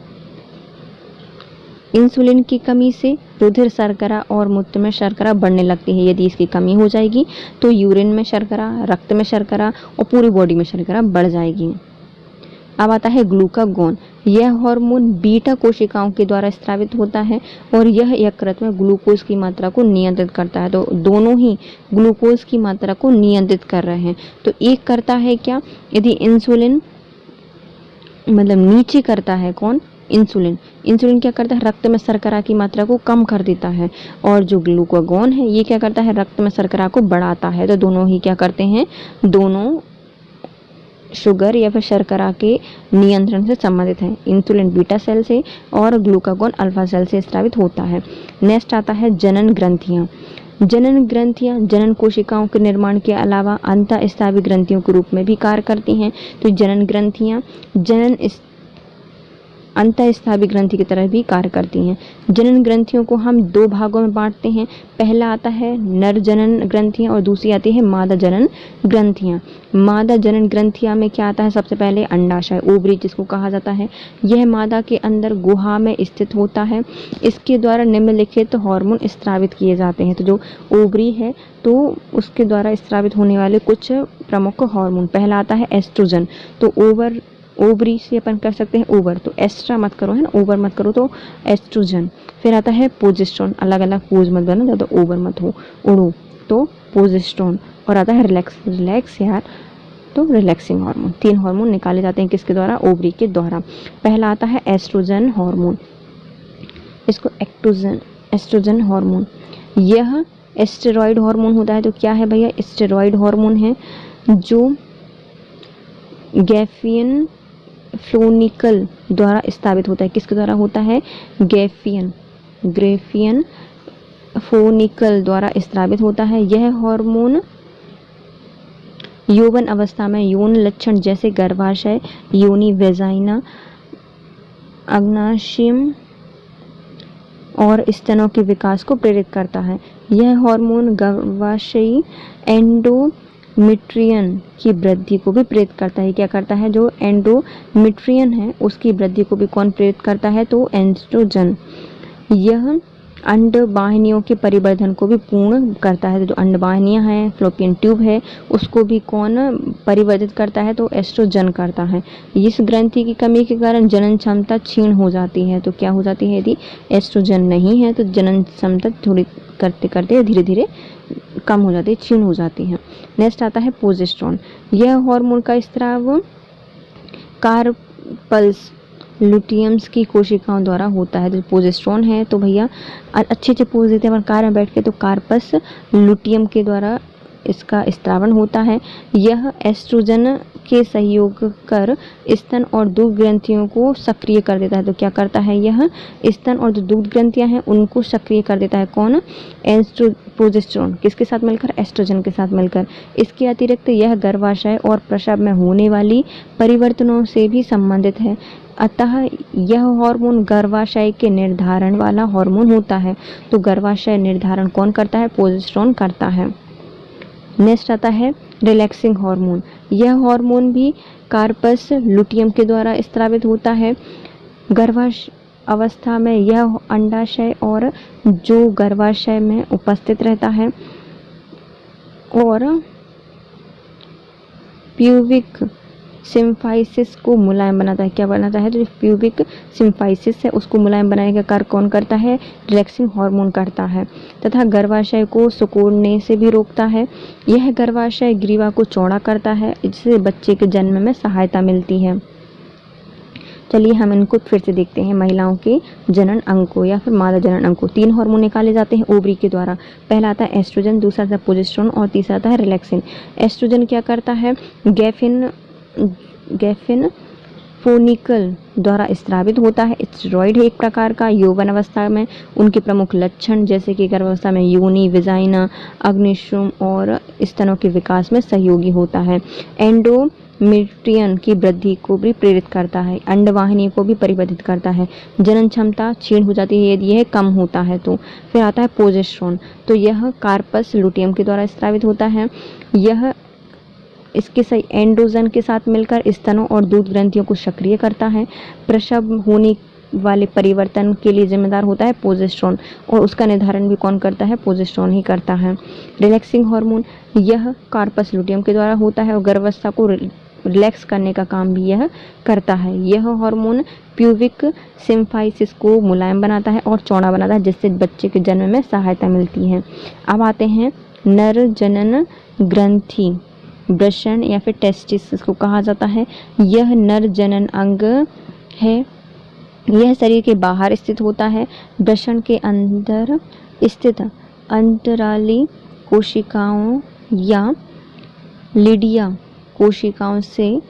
इंसुलिन की कमी से रुधिर शर्करा और मूत्र में शर्करा बढ़ने लगती है। यदि इसकी कमी हो जाएगी तो यूरिन में शर्करा, रक्त में शर्करा और पूरी बॉडी में शर्करा बढ़ जाएगी। अब आता है ग्लूकागॉन। यह हार्मोन बीटा कोशिकाओं के द्वारा स्रावित होता है और यह यकृत में ग्लूकोज की मात्रा को नियंत्रित करता है। तो दोनों ही ग्लूकोज की मात्रा को नियंत्रित कर रहे हैं। तो एक करता है क्या? यदि इंसुलिन मतलब नीचे करता है, कौन? इंसुलिन क्या करता है? रक्त में शर्करा की मात्रा को कम कर देता है। और जो ग्लूकागॉन है ये क्या करता है? रक्त में शर्करा को बढ़ाता है। तो दोनों ही क्या करते हैं? दोनों शुगर या फिर शर्करा के नियंत्रण से संबंधित है। इंसुलिन बीटा सेल से और ग्लूकागॉन अल्फा सेल से स्रावित होता है। नेक्स्ट आता है जनन ग्रंथियां। जनन ग्रंथियां जनन कोशिकाओं के निर्माण के अलावा अंतःस्रावी ग्रंथियों के रूप में भी कार्य करती हैं। तो जनन ग्रंथियां अंतःस्रावी ग्रंथि की तरह भी कार्य करती हैं। जनन ग्रंथियों को हम 2 भागों में बांटते हैं। पहला आता है नर जनन ग्रंथियां और दूसरी आती है मादा जनन ग्रंथियां। मादा जनन ग्रंथियां में क्या आता है? सबसे पहले अंडाशय, ओवरी जिसको कहा जाता है। यह मादा के अंदर गुहा में स्थित होता है। इसके द्वारा निम्नलिखित हार्मोन स्रावित किए जाते हैं। तो जो ओवरी है तो उसके द्वारा स्रावित होने वाले कुछ प्रमुख हार्मोन, पहला आता है एस्ट्रोजन। तो ओवरी से अपन कर सकते हैं ओवर, तो एस्ट्रा मत करो है ना, ओवर मत करो, तो एस्ट्रोजन। फिर आता है प्रोजेस्टेरोन, अलग अलग पोज मत बना, तो ओवर मत हो, उड़ो, तो प्रोजेस्टेरोन। और आता है रिलैक्स यार, तो रिलैक्सिंग हार्मोन। 3 हार्मोन निकाले जाते हैं किसके द्वारा? ओवरी के द्वारा। पहला आता है एस्ट्रोजन हार्मोन, इसको एस्ट्रोजन हार्मोन। यह स्टेरॉइड हार्मोन होता है। तो क्या है भैया? स्टेरॉइड हार्मोन है जो गैफियन फ्लोनिकल द्वारा स्थापित होता है। किसके द्वारा होता है? ग्रेफियन फोनिकल द्वारा स्रावित होता है। यह हार्मोन यौवन अवस्था में यौन लक्षण जैसे गर्भाशय, योनि, वेजाइना, अग्नाशयम और स्तनों के विकास को प्रेरित करता है। यह हार्मोन गर्भाशयी एंडोमेट्रियन की वृद्धि को भी प्रेरित करता है। क्या करता है? जो एंडोमेट्रियन है उसकी वृद्धि को भी कौन प्रेरित करता है? तो एस्ट्रोजन। यह अंडवाहिनियों के परिवर्धन को भी पूर्ण करता है। तो जो अंडवाहिनियां हैं, फ्लोपियन ट्यूब है, उसको भी कौन परिवर्तित करता है? तो एस्ट्रोजन करता है। इस ग्रंथि की कमी के कारण जनन क्षमता क्षीण हो जाती है। तो क्या हो जाती है? यदि एस्ट्रोजन नहीं है तो जनन क्षमता थोड़ी करते करते धीरे धीरे कम हो जाती है, क्षीण हो जाती है। नेक्स्ट आता है प्रोजेस्टेरोन। यह हार्मोन का स्राव कार्पल्स लुटियम्स की कोशिकाओं द्वारा होता है। जो प्रोजेस्टेरोन है तो भैया अच्छे पोज देते हैं कार में बैठ के, तो कार्पस लुटियम के द्वारा इसका स्त्रावण होता है। यह एस्ट्रोजन के सहयोग कर स्तन और दूध ग्रंथियों को सक्रिय कर देता है। तो क्या करता है? यह स्तन और जो दूध ग्रंथियां हैं उनको सक्रिय कर देता है। कौन? प्रोजेस्टेरोन। किसके साथ मिलकर? एस्ट्रोजन के साथ मिलकर। इसके अतिरिक्त यह गर्भाशय और प्रसव में होने वाली परिवर्तनों से भी संबंधित है। अतः यह हार्मोन गर्भाशय के निर्धारण वाला हार्मोन होता है। तो गर्भाशय निर्धारण कौन करता है? प्रोजेस्टेरोन करता है। नेक्स्ट आता है रिलैक्सिंग हार्मोन। यह हार्मोन भी कार्पस लुटियम के द्वारा स्रावित होता है। गर्भाशय अवस्था में यह अंडाशय और जो गर्भाशय में उपस्थित रहता है और प्यूबिक सिम्फाइसिस को मुलायम बनाता है। क्या बनाता है? तो जो प्यूबिक सिम्फाइसिस है उसको मुलायम बनाने का कार्य कौन करता है? रिलैक्सिंग हार्मोन करता है। तथा गर्भाशय को सिकुड़ने से भी रोकता है। यह गर्भाशय ग्रीवा को चौड़ा करता है, जिससे बच्चे के जन्म में सहायता मिलती है। चलिए हम इनको फिर से देखते हैं। महिलाओं के जनन अंग को या फिर मादा जनन अंग को 3 हार्मोन निकाले जाते हैं ओवरी के द्वारा। पहला आता है एस्ट्रोजन, दूसरा आता है प्रोजेस्टेरोन और तीसरा आता है रिलैक्सिन। एस्ट्रोजन क्या करता है? गैफिन फोनिकल द्वारा स्रावित होता है। स्टेरॉइड है एक प्रकार का। यौवन अवस्था में उनके प्रमुख लक्षण जैसे कि गर्भावस्था में योनि, विजाइना, अग्निशुम और स्तनों के विकास में सहयोगी होता है। एंडोमेट्रियन की वृद्धि को भी प्रेरित करता है। अंडवाहिनी को भी परिवर्धित करता है। जनन क्षमता क्षीण हो जाती है यदि यह कम होता है तो। फिर आता है प्रोजेस्टेरोन, तो यह कार्पस लुटियम के द्वारा स्रावित होता है। यह इसके सही एंड्रोजन के साथ मिलकर स्तनों और दूध ग्रंथियों को सक्रिय करता है। प्रसव होने वाले परिवर्तन के लिए जिम्मेदार होता है प्रोजेस्टेरोन, और उसका निर्धारण भी कौन करता है? प्रोजेस्टेरोन ही करता है। रिलैक्सिंग हार्मोन, यह कार्पस लुटियम के द्वारा होता है और गर्भावस्था को रिलैक्स करने का काम भी यह करता है। यह हार्मोन प्यूबिक सिम्फाइसिस को मुलायम बनाता है और चौड़ा बनाता है, जिससे बच्चे के जन्म में सहायता मिलती है। अब आते हैं नर जनन ग्रंथि, वृषण या फिर टेस्टिस इसको कहा जाता है। यह नर जनन अंग है। यह शरीर के बाहर स्थित होता है। वृषण के अंदर स्थित अंतराली कोशिकाओं या लिडिया कोशिकाओं से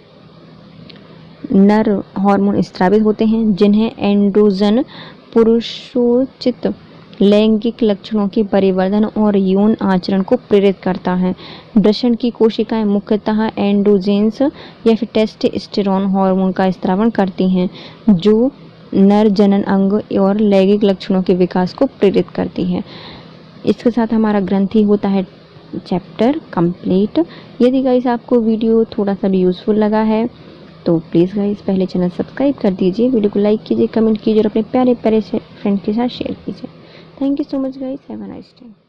नर हार्मोन स्रावित होते हैं, जिन्हें एंड्रोजन पुरुषोचित लैंगिक लक्षणों के परिवर्धन और यौन आचरण को प्रेरित करता है। वृषण की कोशिकाएं मुख्यतः एंड्रोजेंस या फिर टेस्टोस्टेरोन हार्मोन का स्रावन करती हैं, जो नर जनन अंग और लैंगिक लक्षणों के विकास को प्रेरित करती है। इसके साथ हमारा ग्रंथि होता है चैप्टर कंप्लीट। यदि गाइस आपको वीडियो थोड़ा सा भी यूज़फुल लगा है तो प्लीज़ गाइस पहले चैनल सब्सक्राइब कर दीजिए, वीडियो को लाइक कीजिए, कमेंट कीजिए और अपने प्यारे प्यारे फ्रेंड के साथ शेयर कीजिए। Thank you so much guys. Have a nice day.